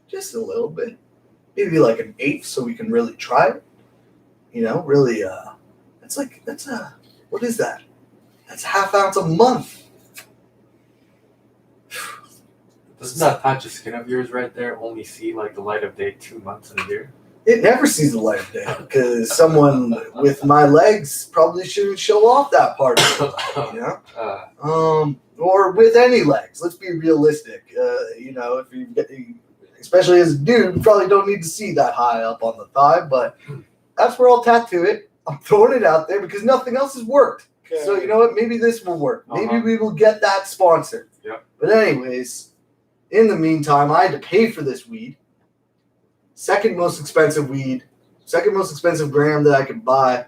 just a little bit, maybe like an eighth, so we can really try it. You know, really. What is that? That's a half ounce a month. Doesn't that patch of skin of yours right there only see like the light of day 2 months in a year? It never sees the light of day because someone with my legs probably shouldn't show off that part of it. You know? Or with any legs. Let's be realistic. You know, if you get, especially as a dude, you probably don't need to see that high up on the thigh, but that's where I'll tattoo it. I'm throwing it out there because nothing else has worked. Okay. So you know what? Maybe this will work. Maybe we will get that sponsored. Yeah. But anyways, in the meantime, I had to pay for this weed. Second most expensive gram that I could buy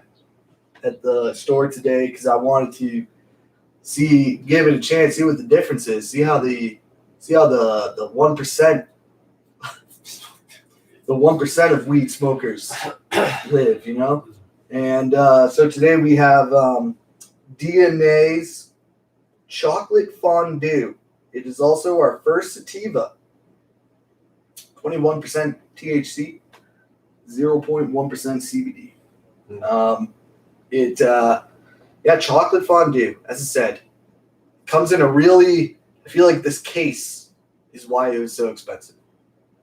at the store today because I wanted to give it a chance, see what the difference is, see how the 1% the 1% of weed smokers live, you know. And so today we have DNA's chocolate fondue. It is also our first sativa. 21% THC, 0.1% CBD. Chocolate fondue, as I said, comes in a really, I feel like this case is why it was so expensive.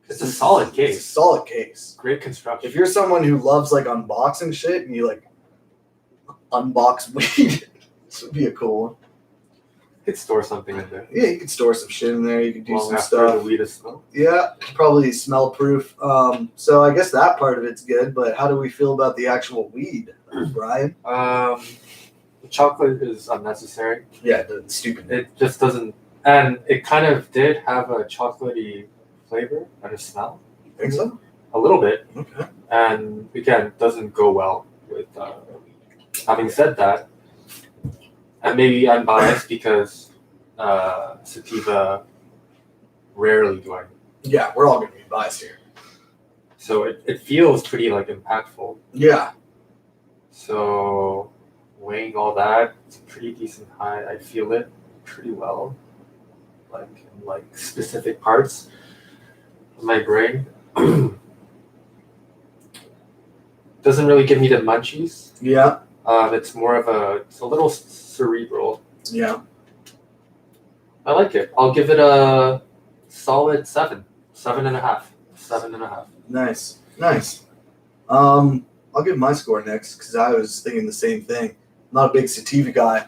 It's a solid case. It's a solid case. Great construction. If you're someone who loves like unboxing shit and you like unbox weed, this would be a cool one. You could store something in there. Yeah, you could store some shit in there. You could do Long some after stuff. the weed is smoked. Yeah, probably smell proof. So I guess that part of it's good, but how do we feel about the actual weed, Brian? The chocolate is unnecessary. Yeah, the stupid. It just doesn't, and it kind of did have a chocolatey flavor and a smell. Think so? A little bit. Okay. And again, doesn't go well with having said that, and maybe I'm biased because sativa rarely do I. Yeah, we're all gonna be biased here. So it feels pretty like impactful. Yeah. So weighing all that, it's a pretty decent high. I feel it pretty well, like in like specific parts of my brain. Doesn't really give me the munchies. Yeah. It's a little cerebral. Yeah. I like it. I'll give it a solid 7.5. 7.5. Nice. I'll give my score next because I was thinking the same thing. I'm not a big sativa guy,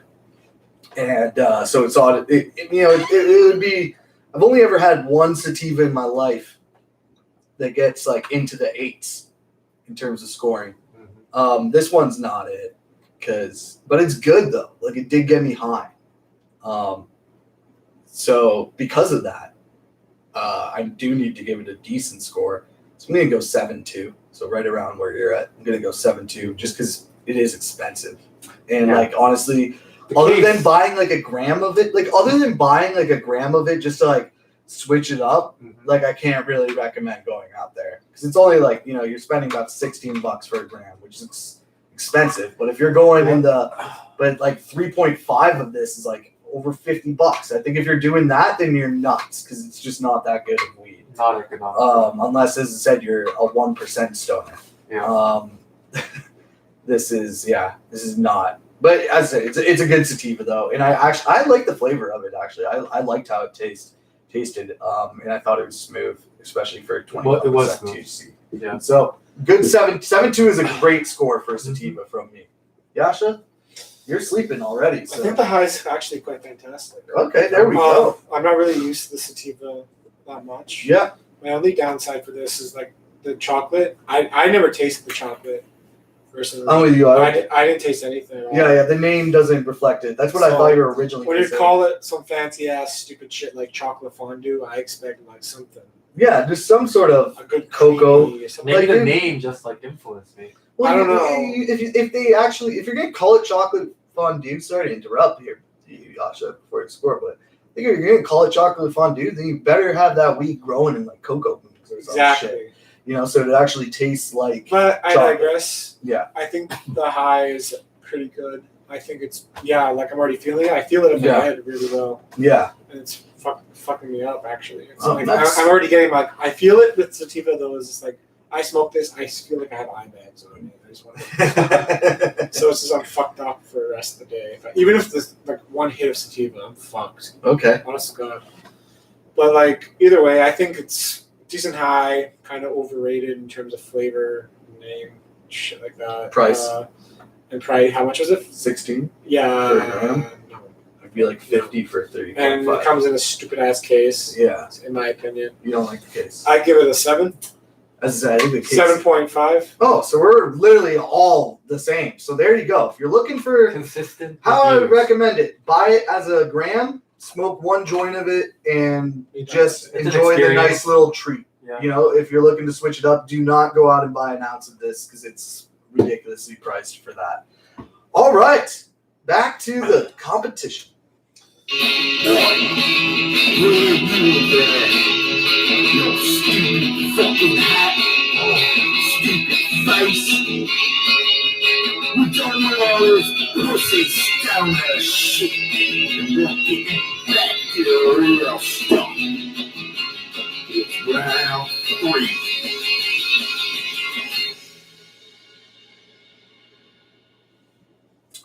and so it's odd. It would be. I've only ever had one sativa in my life that gets like into the 8s in terms of scoring. Mm-hmm. This one's not it, but it's good though. Like it did get me high. So because of that, I do need to give it a decent score. So I'm gonna go 7.2. So right around where you're at, I'm gonna go 7.2 just because it is expensive. And like honestly, other than buying like a gram of it, just to like switch it up, like I can't really recommend going out there because it's only like you're spending about $16 for a gram, which is expensive. But if you're going but like 3.5 of this is like over $50. I think if you're doing that, then you're nuts because it's just not that good of weed. Not economical. Unless, as I said, you're a 1% stoner. Yeah. This is not. But as I said, it's a good sativa though, and I like the flavor of it. Actually, I liked how it tasted, and I thought it was smooth, especially for 21% THC. Yeah. So good 7.2 is a great score for a sativa from me. Yasha, you're sleeping already. So. I think the high is actually quite fantastic. Okay, there we go. I'm not really used to the sativa that much. Yeah. My only downside for this is like the chocolate. I never tasted the chocolate personally. I'm with you. I didn't taste anything at all. Yeah, the name doesn't reflect it. That's what I So, thought you were originally When you considering. call it some fancy ass stupid shit like chocolate fondue, I expect like something. Yeah, just some sort of A good cocoa. creamy or something. Maybe Like, the name just like influenced me. Well, I don't know. If you're gonna call it chocolate fondue, sorry to interrupt here, Yasha, before you score, but if you're gonna call it chocolate fondue, then you better have that wheat growing in like cocoa beans or some Exactly. shit. You know, so it actually tastes like. But I chocolate. digress. Yeah. I think the high is pretty good. I think it's like I'm already feeling it. I feel it in my head really well. Yeah. And it's fucking me up actually. It's Oh, like nice. I'm already getting like I feel it with sativa though. It's just like I smoke this, I feel like I have eye bags on me. I just want to. So it's just I'm fucked up for the rest of the day. Even if there's like one hit of sativa, I'm fucked. Okay. Honest to God. But like either way, I think it's decent high, kind of overrated in terms of flavor, name, shit like that. Price. And price, how much was it? 16. Yeah. Per gram? No. I'd be like 50 for 30. And it comes in a stupid ass case. Yeah. In my opinion. You don't like the case. I'd give it a 7. As I think the case. 7.5. Oh, so we're literally all the same. So there you go. If you're looking for Consistent. how I would reviews. recommend it, buy it as a gram, smoke one joint of it, and just It's an enjoy the experience. nice little treat. Yeah. You know, if you're looking to switch it up, do not go out and buy an ounce of this because it's ridiculously priced for that. All right, back to the competition. You stupid fucking hat. Stupid face. We're done with all this pussy stoner shit. And we're getting back to the real stuff. It's round 3.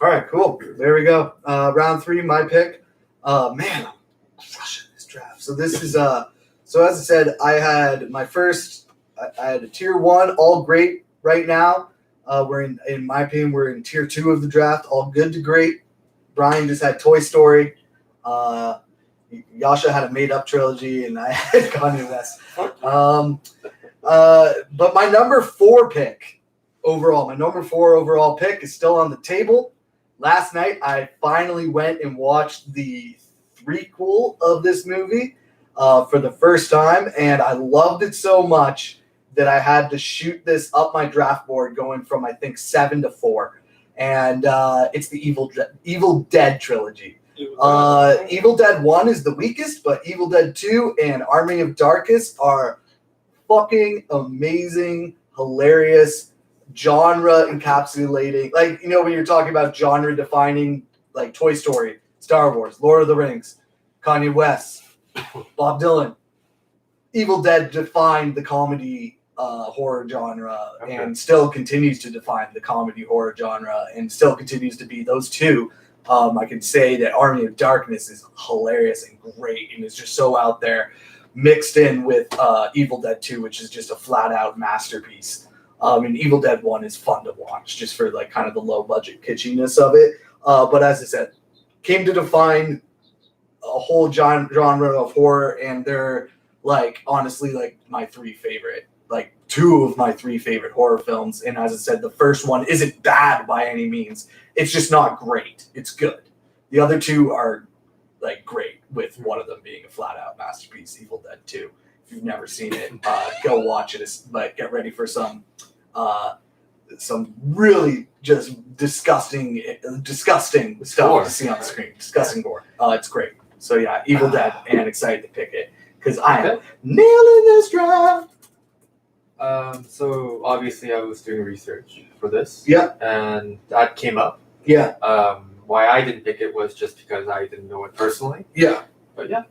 All right, cool. There we go. Round 3, my pick. Man, I'm crushing this draft. So this is so as I said, I had my first. I had a tier 1, all great right now. We're in my opinion, we're in tier 2 of the draft, all good to great. Brian just had Toy Story. Yasha had a made-up trilogy, and I had Kanye West. But my number 4 pick overall, pick is still on the table. Last night, I finally went and watched the threequel of this movie for the first time, and I loved it so much that I had to shoot this up my draft board, going from I think 7 to 4, and it's the Evil Dead trilogy. Evil Dead 1 is the weakest, but Evil Dead 2 and Army of Darkness are fucking amazing, hilarious, genre encapsulating. Like, you know, when you're talking about genre defining, like Toy Story, Star Wars, Lord of the Rings, Kanye West, Bob Dylan. Evil Dead defined the comedy horror genre, and still continues to define the comedy horror genre, and still continues to be those two. I can say that Army of Darkness is hilarious and great, and it's just so out there, mixed in with Evil Dead 2, which is just a flat-out masterpiece. And Evil Dead 1 is fun to watch, just for like kind of the low-budget kitschiness of it. But as I said, came to define a whole genre of horror, and they're like honestly like my 3 favorite. Like 2 of my 3 favorite horror films. And as I said, the first one isn't bad by any means. It's just not great. It's good. The other 2 are like great, with one of them being a flat out masterpiece, Evil Dead 2. If you've never seen it, go watch it. But get ready for some really just disgusting stuff Gore. to see on the screen. Disgusting gore. It's great. So yeah, Evil Dead, and excited to pick it because I am nailing this draft. So obviously I was doing research for this. Yeah. And that came up. Yeah. Why I didn't pick it was just because I didn't know it personally. Yeah. But yeah,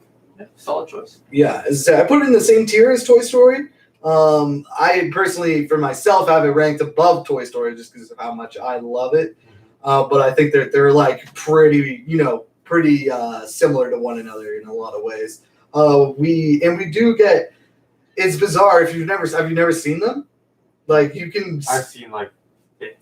solid choice. Yeah. As I said, I put it in the same tier as Toy Story. I personally, for myself, have it ranked above Toy Story just because of how much I love it. But I think they're like pretty similar to one another in a lot of ways. We do get. It's bizarre if have you never seen them? Like you can. I've seen like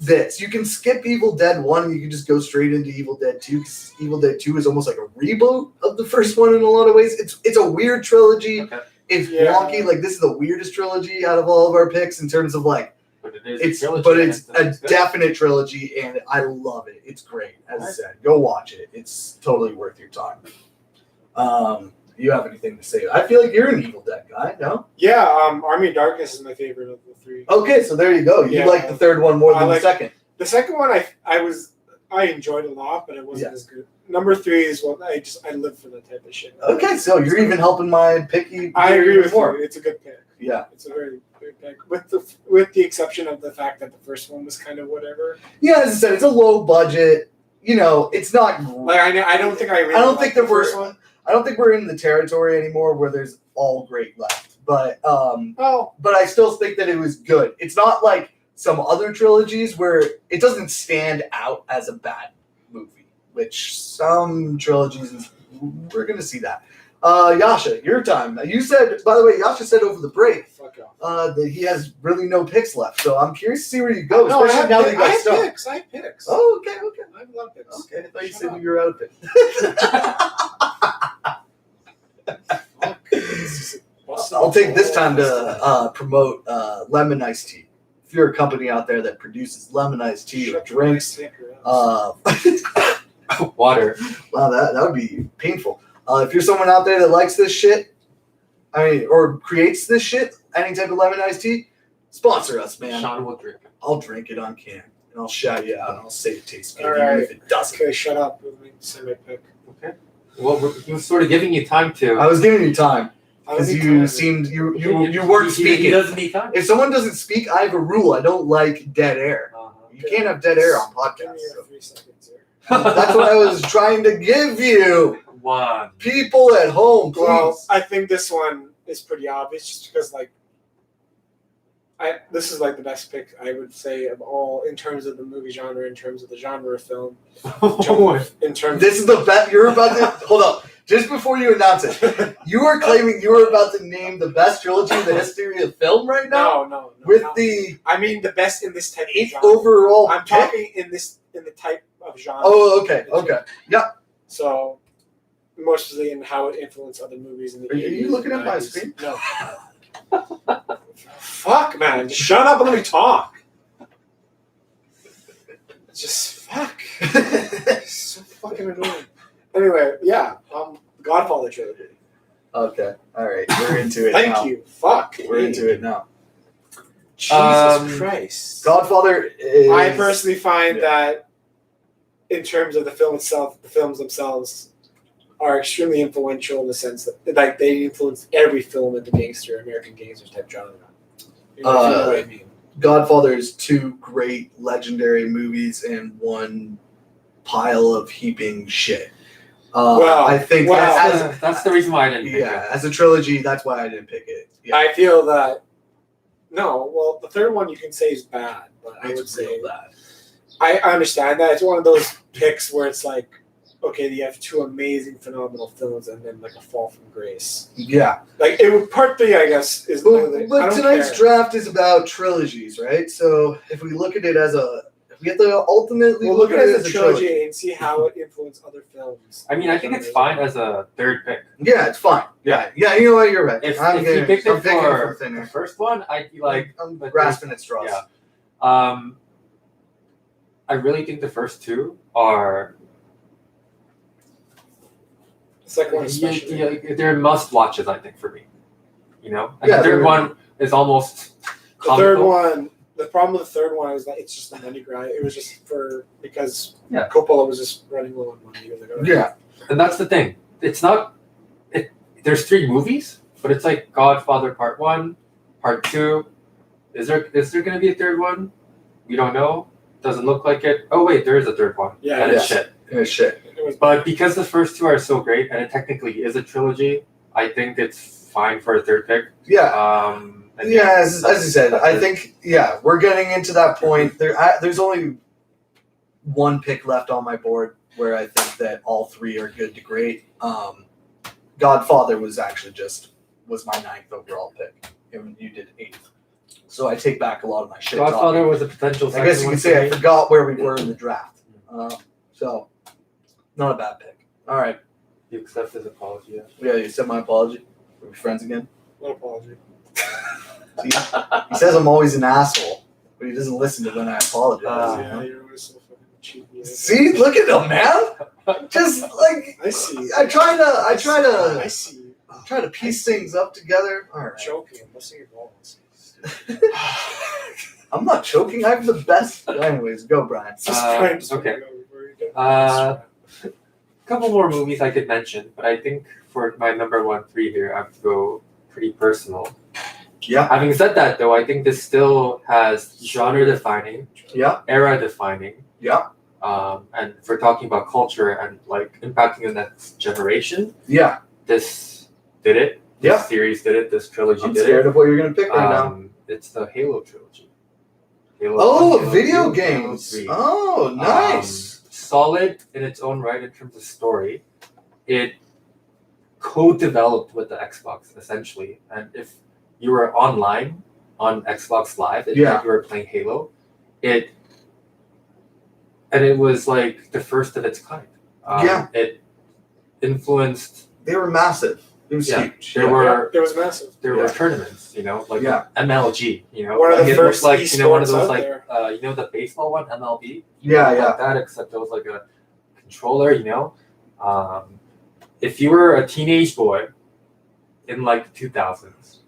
bits. You can skip Evil Dead 1 and you can just go straight into Evil Dead 2 because Evil Dead 2 is almost like a reboot of the first one in a lot of ways. It's a weird trilogy. Okay. It's wonky. Like this is the weirdest trilogy out of all of our picks in terms of like But it It's trilogy, but and it's a good. definite trilogy, and I love it. It's great. As I said, go watch it. It's totally worth your time. You have anything to say? I feel like you're an Evil Dead guy, no? Yeah, Army of Darkness is my favorite of the three. Okay, so there you go. You Yeah. like the third one more I than like- the second. The second one I enjoyed a lot, but it wasn't as good. Number 3 is what I live for that type of shit. Okay, so you're even helping my picky. I agree with more. you. It's a good pick. Yeah, It's a very good pick. With the exception of the fact that the first one was kind of whatever. yeah. As I said, it's a low budget. You know, it's not. Like I don't think I really I don't liked think the that we're. first one. I don't think we're in the territory anymore where there's all great left. But Oh, but I still think that it was good. It's not like some other trilogies where it doesn't stand out as a bad movie, which some trilogies we're gonna see that. Yasha, your time. You said, by the way, Yasha said over the break fuck off. that he has really no picks left. So I'm curious to see where you go, No, especially now that you got stuck. I have picks. Oh, okay. I have a lot of picks. Okay, I thought you Shut said up. you were out of it. I'll take this time to promote lemon iced tea. If you're a company out there that produces lemon iced tea or drinks, Water. wow, that would be painful. If you're someone out there that likes this shit, or creates this shit, any type of lemon iced tea, sponsor us, man. Sean will drink. I'll drink it on can, and I'll shout you out, and I'll say it tastes good, All even right. if it doesn't. Okay, shut up. Let me say my pick. Okay. Well, he was sort of giving you time to. I was giving you time I don't because need you time. seemed you weren't He speaking. doesn't need time. If someone doesn't speak, I have a rule. I don't like dead air. You can't have dead air on Give podcasts. me So. 3 seconds here. That's what I was trying to give you. One. People at home, please. Well, I think this one is pretty obvious, just because this is like the best pick I would say of all in terms of the movie genre, in terms of the genre of film, in terms. This is the best. You're about to hold up. Just before you announce it, you are claiming you are about to name the best trilogy in the history of film right now. No. With no. the I mean the best in this type of 8th genre. overall I'm pick. talking in the type of genre. Oh, okay. So, mostly in how it influenced other movies in the Are 80s. you looking and at my 90s. screen? No. Fuck, man. Just shut up and let me talk. Just fuck. It's so fucking annoying. Anyway, yeah. Godfather trilogy. Okay. All right. We're into it now. Thank you. Fuck. We're into it now. Jesus Christ. Godfather is. I personally find Yeah. that in terms of the film itself, the films themselves are extremely influential in the sense that like they influence every film in the American gangster type genre. You know, if you know what I mean. Godfather is 2 great legendary movies and 1 pile of heaping shit. I think That's the reason why I didn't pick as a trilogy, that's why I didn't pick it. Yeah, I feel that the third one you can say is bad, but I would it's say real bad. I understand that. It's one of those picks where it's like, okay, you have 2 amazing, phenomenal films and then like a fall from grace. Yeah, Like it would part 3, I guess, is literally. I but don't tonight's care. draft is about trilogies, right? So if we look at it as if we have to ultimately We'll look at it as a trilogy. and see how it influenced other films. I mean, I think it's fine as a third pick. Yeah, it's fine. Yeah. Yeah. You know what? You're right. If you picked I'm it picking for from thin the air. first one, I'd be like, I'm but grasping at straws. yeah. I really think the first 2 are The second one especially. they're must watches. I think for me, and Yeah, the they're- third one is almost The third comical. one, the problem with the third one is that it's just a money grind. It was just because Yeah. Coppola was just running low on money. He was like, all right. Yeah. And that's the thing. It's not. There's 3 movies, but it's like Godfather Part 1, Part 2. Is there going to be a third one? We don't know. Doesn't look like it. Oh wait, there is a third one. Yeah, and it's yeah. shit. Yeah, shit. It was, But because the first 2 are so great, and it technically is a trilogy, I think it's fine for a third pick. Yeah. And Yeah, as I said, that's I it. think we're getting into that point. There's only 1 pick left on my board where I think that all 3 are good to great. Godfather was actually was my 9th overall pick, and you did 8th. So I take back a lot of my shit. Godfather was a potential. I guess you one can for say I me. forgot where we were in the draft. So not a bad pick. All right, You accept his apology. Yeah. yeah, you said my apology. Are we friends again? no apology. See? He says I'm always an asshole. but he doesn't listen to when I apologize. Yeah, you're always so fucking cheeky. See, look at him, man. Just like I see. I try I to see. piece things up together. All right. Choking. I'm missing your balls. I'm not choking. I have the best. Anyways, go, Brian. Okay. Couple more movies I could mention, but I think for my number 1-3 here, I have to go pretty personal. Yeah. Having said that, though, I think this still has genre-defining, Yeah. era-defining. Yeah. And if we're talking about culture and like impacting the next generation, Yeah. this did it. This Yeah. series did it. This trilogy I'm did scared it. of what you're gonna pick right now. It's the Halo trilogy. Halo Oh, 1, Halo video 2, Halo games. 3. Oh, nice. Solid in its own right in terms of story. It co-developed with the Xbox essentially, and if you were online on Xbox Live and Yeah. you were playing Halo, it was like the first of its kind. Yeah. It influenced. They were massive. It was Yeah. huge. There were It was massive. there Yeah. were tournaments, like Yeah. MLG, One of the Like, it first looked like one of esports those out like there. the baseball one, MLB. Yeah, Like that, except it was like a controller, if you were a teenage boy in like the 2000s,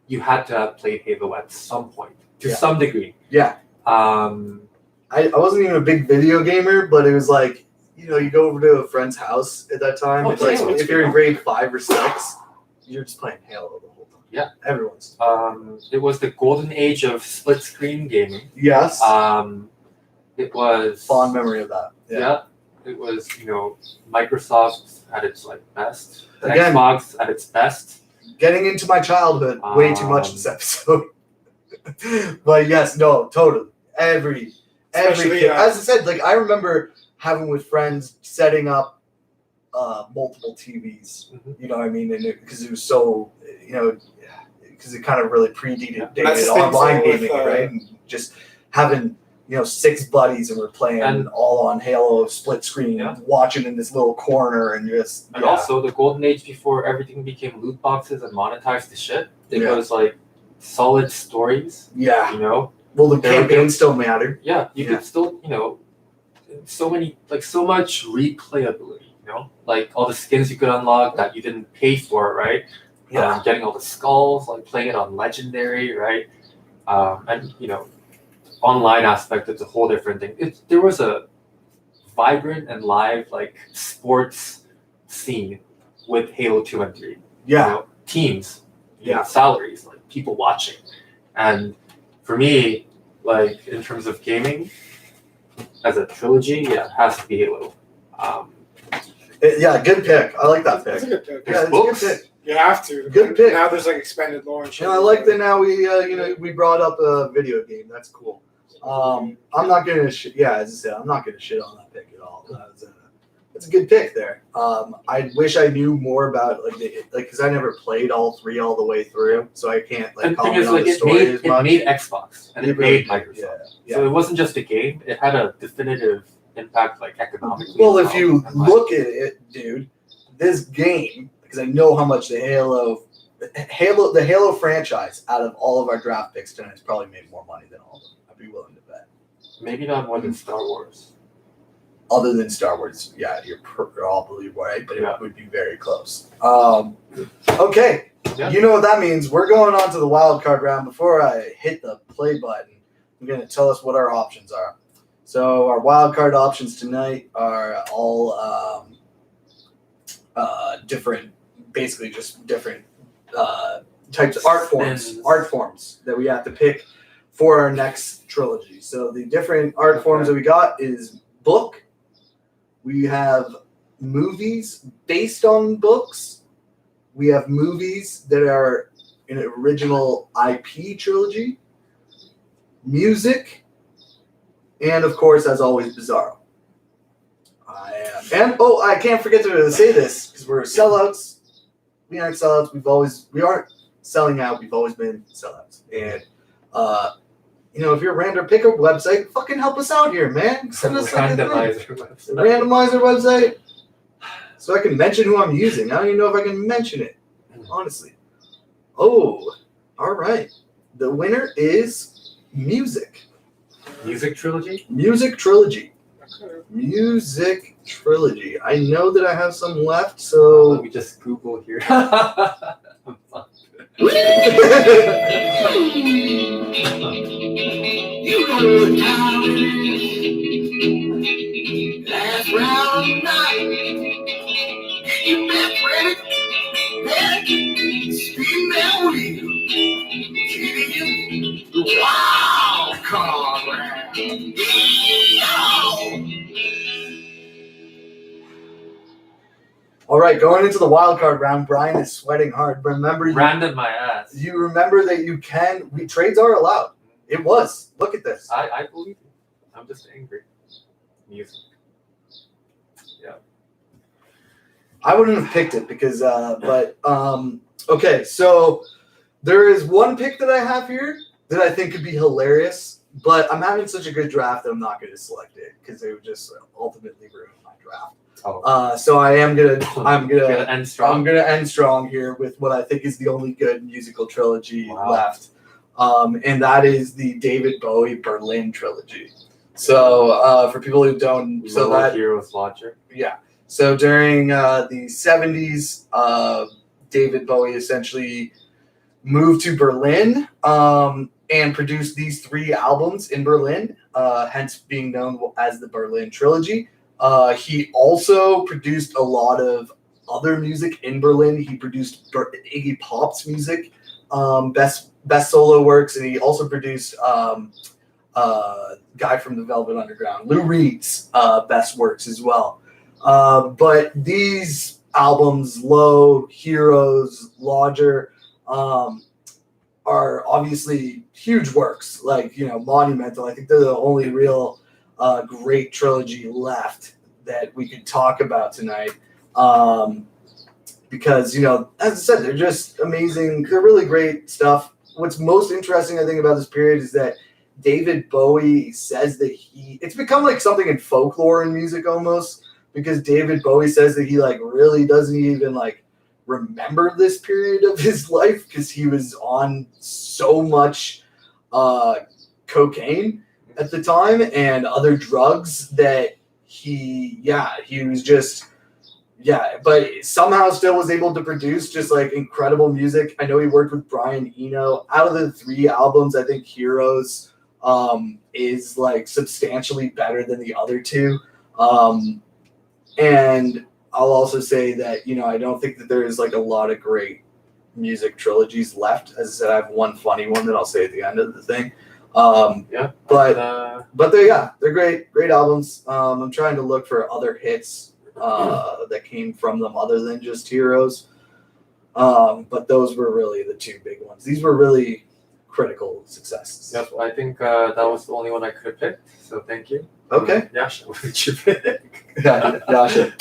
you had to have played Halo at some point to Yeah. some degree. Yeah. I wasn't even a big video gamer, but it was like, you go over to a friend's house at that time. Oh, it's like Halo. if you're in grade 5 or 6, you're just playing Halo the whole time. Yeah. Everyone's. It was the golden age of split screen gaming. Yes. It was Fond memory of that. Yeah. It was Microsoft at its like best. The Again. Xbox at its best. Getting into my childhood way too much this episode. But yes, no, totally. Every Especially, kid, as I said, like I remember having with friends setting up multiple TVs. Mhm. You know what I mean? And because it was so, because it kind of really predated That's the thing online with, gaming, right? And just having 6 buddies and we're playing And- all on Halo split screen, Yeah. watching in this little corner and just And also the golden age before everything became loot boxes and monetized the shit. It Yeah. was like solid stories, yeah. you Well, the There we go. campaign still mattered. Yeah, you Yeah. could still, so much replayability, like all the skins you could unlock that you didn't pay for, right? Getting all the skulls, like playing it on Legendary, right? And online aspect, it's a whole different thing. There was a vibrant and live like sports scene with Halo 2 and 3. Yeah. Teams, Yeah. salaries, like people watching. And for me, like in terms of gaming, as a trilogy, it has to be Halo. Yeah, good pick. I like that That's a pick. good pick. Yeah, There's it's books. a good pick. You have to. Good pick. Now there's like expanded lore and shit. And I like that now we brought up a video game. That's cool. I'm not gonna as I said, I'm not gonna shit on that pick at all. That's a good pick there. I wish I knew more about because I never played all 3 all the way through, so I can't And the thing comment is, on like the story as it much. made Xbox and it made Microsoft. Yeah. So it wasn't just a game; it had a definitive impact, like economically. Well, as if you and, like, look at it, dude, this game, because I know how much the Halo franchise out of all of our draft picks tonight has probably made more money than all of them. I'd be willing to bet. maybe not more than Star Wars. Other than Star Wars, yeah, you're probably right, but Yeah. it would be very close. Okay, Yeah. you know what that means. We're going on to the wild card round. Before I hit the play button, I'm going to tell us what our options are. So our wild card options tonight are all different, basically just different types of art forms that we have to pick for our next trilogy. So the different art forms that we got is book. We have movies based on books. We have movies that are an original IP trilogy. Music. And of course, as always, Bizarro. I can't forget to say this because we're sellouts. We aren't sellouts. We aren't selling out. We've always been sellouts. And if you're a random picker website, fucking help us out here, man. Send us like a thing. Randomizer website, so I can mention who I'm using. I don't even know if I can mention it, honestly. Oh, all right. The winner is music. Music trilogy? Music trilogy. Okay. Music trilogy. I know that I have some left, Let so. me just Google here. You know what time it is. Last round night. Get your best ready. Back. Spin that wheel. Giving you the wild card round. Yeehaw! All right, going into the wild card round, Brian is sweating hard. Remember, Random my ass. you remember that you can. Trades are allowed. It was. Look at this. I believe you. I'm just angry. Music. I wouldn't have picked it because, okay. So there is one pick that I have here that I think could be hilarious, but I'm having such a good draft that I'm not going to select it because it would just ultimately ruin my draft. Oh. So I'm gonna end strong. I'm gonna end strong here with what I think is the only good musical trilogy left, and that is the David Bowie Berlin trilogy. So for people who don't, so that Heroes Launcher. Yeah. So during the 70s, David Bowie essentially moved to Berlin and produced these 3 albums in Berlin, hence being known as the Berlin Trilogy. He also produced a lot of other music in Berlin. He produced Iggy Pop's music, best solo works, and he also produced guy from the Velvet Underground, Lou Reed's best works as well. But these albums, Low, Heroes, Lodger, are obviously huge works, like, monumental. I think they're the only real great trilogy left that we could talk about tonight. Because, as I said, they're just amazing. They're really great stuff. What's most interesting, I think, about this period is that David Bowie says that it's become like something in folklore and music almost, because David Bowie says that he really doesn't even remember this period of his life because he was on so much cocaine at the time and other drugs that he was just but somehow still was able to produce just incredible music. I know he worked with Brian Eno. Out of the 3 albums, I think Heroes is substantially better than the other 2. And I'll also say that, I don't think that there is a lot of great music trilogies left. As I said, I have one funny one that I'll say at the end of the thing. But they're great albums. I'm trying to look for other hits that came from them other than just Heroes. But those were really the 2 big ones. These were really critical successes. Yep, I think that was the only one I could have picked. So thank you. Okay. Yasha, what did you pick? Yasha.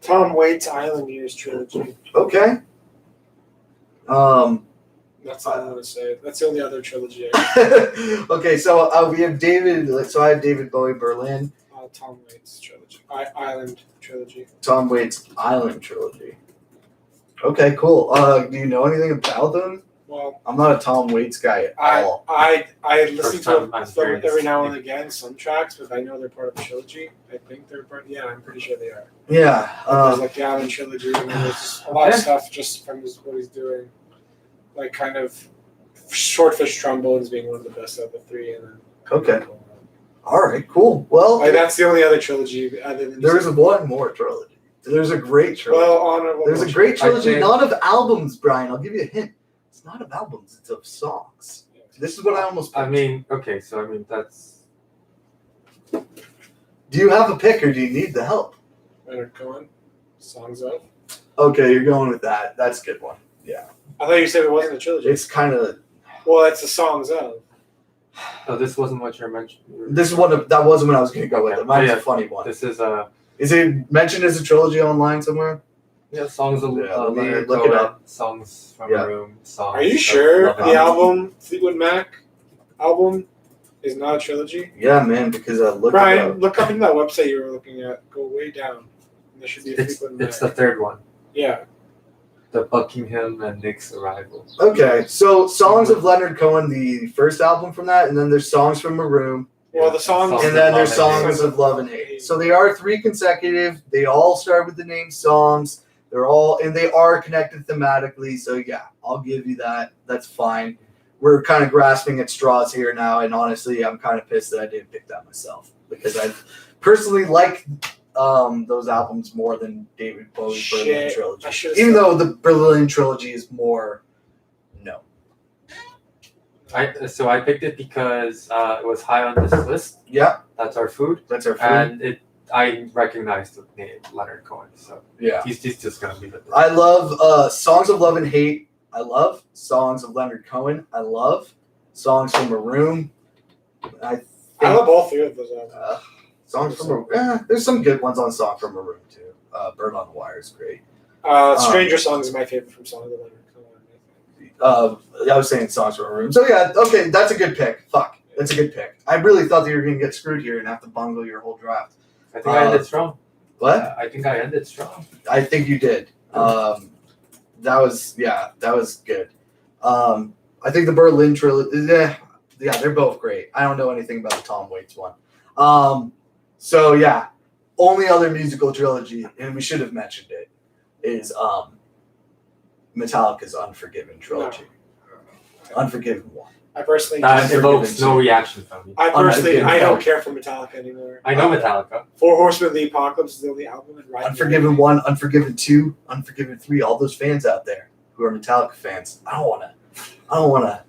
Tom Waits Island Years trilogy. Okay. That's all I'm gonna say. That's the only other trilogy I have. Okay, so we have David. So I have David Bowie Berlin. Tom Waits trilogy. Island trilogy. Tom Waits Island trilogy. Okay, cool. Do you know anything about them? Well, I'm not a Tom Waits guy at all. I listen to them experience. every now and again, some tracks, but I know they're part of the trilogy. I think they're part. Yeah, I'm pretty sure they are. Yeah. There's the Allen trilogy, and there's just a lot of stuff just from what he's doing, kind of Swordfish Trombones being one of the best of the 3, and then. Okay. All right. Cool. Well, that's the only other trilogy other than. There's one more trilogy. There's a great trilogy. Well, there's a great trilogy, not of albums, Brian. I'll give you a hint. It's not of albums, it's of songs. This is what I almost picked. That's... Do you have a pick or do you need the help? Leonard Cohen, Songs of. Okay, you're going with that. That's a good one. Yeah. I thought you said it wasn't a trilogy. It's kind of... Well, it's the Songs of. Oh, this wasn't what you're mentioning. That wasn't what I was going to go with. Mine's a funny one. This is Is it mentioned as a trilogy online somewhere? Yeah, songs of Leonard look Cohen, it up. Songs from a Room, songs. Are you sure of the album Fleetwood Mac album is not a trilogy? Yeah, man, because I looked Brian, look up in that website you were looking at. Go way down. There should be a Fleetwood Mac. It's the 3rd one. Yeah. the Buckingham and Nick's Arrival. Okay, so Songs of Leonard Cohen, the first album from that, and then there's Songs from Maroon, Well, the songs. and then there's Love and Songs of Love and Hate. So they are 3 consecutive. They all start with the name songs. They are connected thematically. So yeah, I'll give you that. That's fine. We're kind of grasping at straws here now, and honestly, I'm kind of pissed that I didn't pick that myself because I personally like those albums more than David Bowie's Berlin Trilogy. Even though the Berlin Trilogy is more, no. So I picked it because it was high on this list. Yeah, That's our food. that's our food. And I recognized the name Leonard Cohen, so Yeah, he's just gonna be the. I love Songs of Love and Hate. I love Songs of Leonard Cohen. I love Songs from Maroon. I love all 3 of those albums. Songs from Maroon. There's some good ones on Song from Maroon too. Bird on the Wire is great. Stranger Song is my favorite from Songs of Leonard Cohen. I was saying Songs from Maroon. So yeah, okay, that's a good pick. Fuck, that's a good pick. I really thought that you were gonna get screwed here and have to bungle your whole draft. I think I ended strong. What? I think I ended strong. I think you did. That was good. I think the Berlin Trilogy. Yeah, they're both great. I don't know anything about the Tom Waits one. So yeah, only other musical trilogy, and we should have mentioned it, is Metallica's Unforgiven trilogy. Unforgiven 1. I personally, That evokes no reaction from me. I Unforgiven don't care for Metallica anymore. I know Metallica. 4 Horsemen of the Apocalypse is the only album. And Unforgiven 1, Unforgiven 2, Unforgiven 3. All those fans out there who are Metallica fans, I don't want to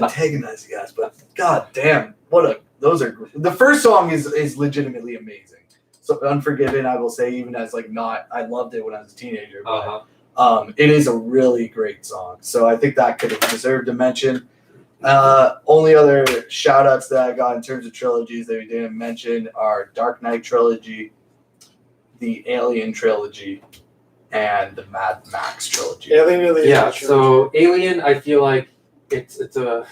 antagonize you guys, but god damn, those are great. The first song is legitimately amazing. So Unforgiven, I will say, even as I loved it when I was a teenager, but it is a really great song. So I think that could have deserved a mention. Only other shout outs that I got in terms of trilogies that we didn't mention are Dark Knight trilogy, the Alien trilogy, and the Mad Max trilogy. So Alien, I feel like it's a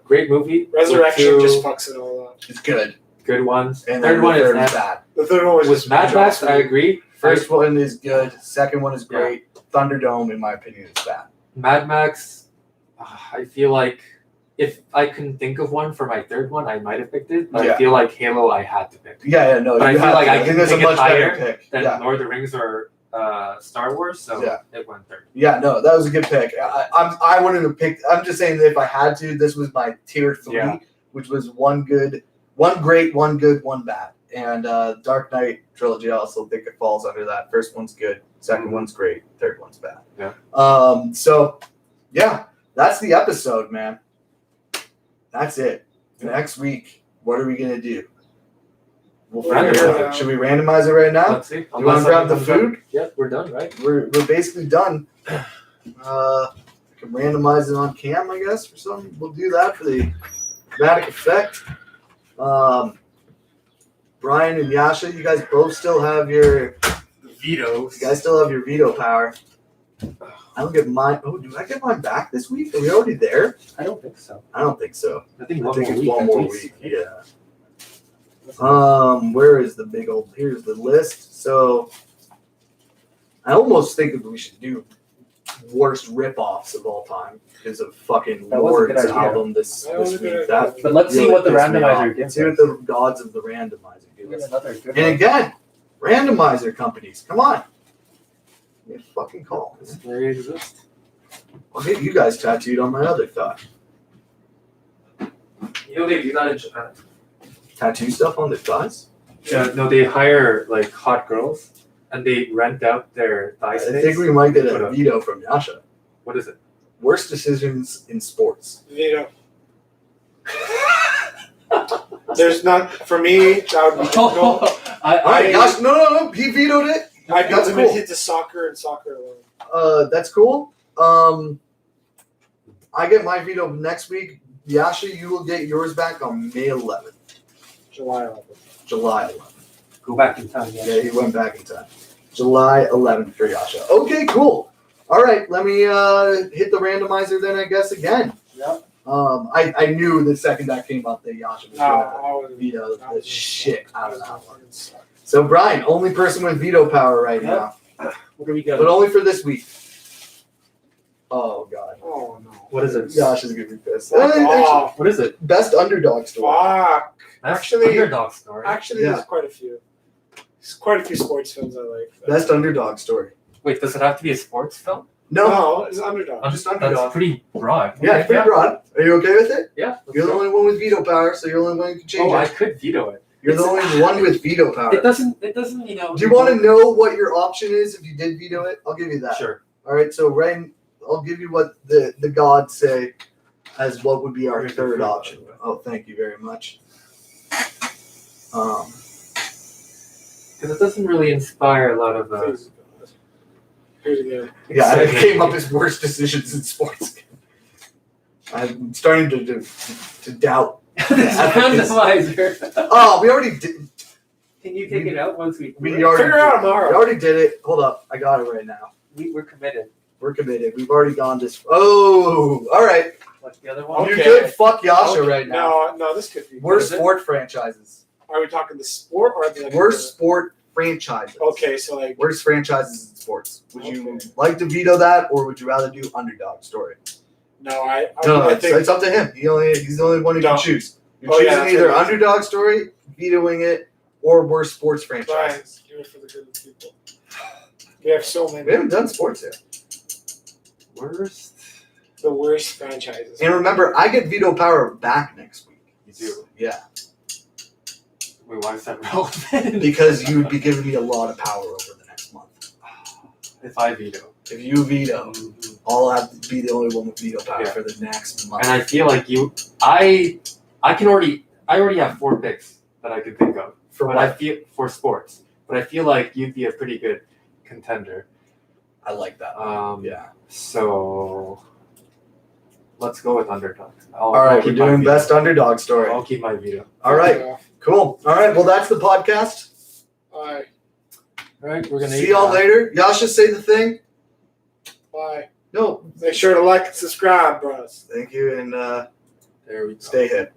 great movie. Resurrection just fucks it all up. It's good. Good ones. And third one is bad. The third one was Mad Max. I agree. First one is good. Second one is great. Thunderdome, in my opinion, is bad. Mad Max, I feel like if I can think of one for my third one, I might have picked it. But I feel like Halo, I had to pick. No. But I feel like I can think pick it higher pick. than Lord of the Rings or Star Wars, so it went third. Yeah, no, that was a good pick. I wouldn't have picked. I'm just saying that if I had to, this was my tier 3, which was one great, one good, one bad. And Dark Knight trilogy, I also think it falls under that. First one's good, second one's great, third one's bad. Yeah. So, yeah, that's the episode, man. That's it. Next week, what are we gonna do? We'll figure it out. Should we randomize it right now? Let's see. You want to grab the food? Yep, we're done, right? We're basically done. I can randomize it on cam, I guess, or something. We'll do that for the dramatic effect. Brian and Yasha, you guys both still have your vetoes. You guys still have your veto power. I don't get mine. Oh, do I get mine back this week? Are we already there? I don't think so. I don't think so. I think it's one more week. Yeah. Where is the big old? Here's the list. So, I almost think that we should do worst rip-offs of all time because of fucking Lord's album this week. But let's see what the randomizer gives. Let's see what the gods of the randomizer give us. And again, randomizer companies, come on. Give me a fucking call. They exist. I'll get you guys tattooed on my other thigh. You know they do that in Japan. Tattoo stuff on their thighs? Yeah, no, they hire like hot girls and they rent out their thigh space. I think we might get a veto from Yasha. What is it? Worst decisions in sports. Veto. There's not, for me, that would be difficult. Yasha, no, he vetoed it. I'd be limited to soccer and soccer alone. That's cool. I get my veto next week. Yasha, you will get yours back on May 11th. July 11th. July 11th. Go back in time. Yeah, he went back in time. July 11th for Yasha. Okay, cool. All right, let me hit the randomizer then, I guess, again. Yep. I knew the second that came up that Yasha was going to veto the shit out of that one. So Brian, only person with veto power right Yep. now, What do we got? but only for this week. Oh God, Oh no. What is it? Josh is gonna be pissed. Fuck Actually, off. What is it? best underdog story. Fuck. That's Actually- underdog story. Actually, Yeah. there's quite a few. There's quite a few sports films I like. Best underdog story. Wait, does it have to be a sports film? No, No, it's underdog. just That's underdog. pretty broad. Yeah, Okay, it's pretty broad. Are you okay with it? Yeah. let's You're the go. only one with veto power, so you're the only one who can change Oh, I it. could veto it. You're the only one with veto power. It doesn't. You know. Do you want to know what your option is if you did veto it? I'll give you that. Sure. All right, so Ryan, I'll give you what the gods say as what would be our Here's the third food, by option. the way. Oh, thank you very much. Because it doesn't really inspire a lot of. Here's again. Yeah, it excitement. came up as worst decisions in sports. I'm starting to doubt. This randomizer. Oh, we already did. Can you take it out once we? We already Figure it out We tomorrow. already did it. Hold up, I got it right now. We're committed. We're committed. We've already gone this. Oh, all right. What's the other one? You Okay. could fuck Yasha Okay, right now. No, this could be. Worst is it? sport franchises. Are we talking the sport or the Worst sport franchises. Okay, so like Worst franchises in sports. Would you Okay. like to veto that, or would you rather do underdog story? no, I No, think it's up to him. He's the only one who can No. choose. You're Oh, yeah, choosing that's either right. underdog story, vetoing it, or worst sports Brian, franchises. do it for the good of the people. We have so We many. haven't done sports yet. Worst. The worst franchises. And remember, I get veto power back next week. You do. Yeah, Wait, why is that relevant? because you would be giving me a lot of power over the next month. If I veto. If you veto, I'll have to be the only one with veto power Yeah. for the next month. And I feel like I already have 4 picks that I could think of. For But I what? feel for sports. But I feel like you'd be a pretty good contender. I like that. Yeah. So let's go with underdog. All right, we're keep my doing veto. best underdog story. I'll keep my veto. All right, cool. All right, well, that's the podcast. Bye. All right, we're gonna See y'all later. Yasha, say the thing. Bye. No, Make sure to like and subscribe, bros. thank you, and There we go. stay hip.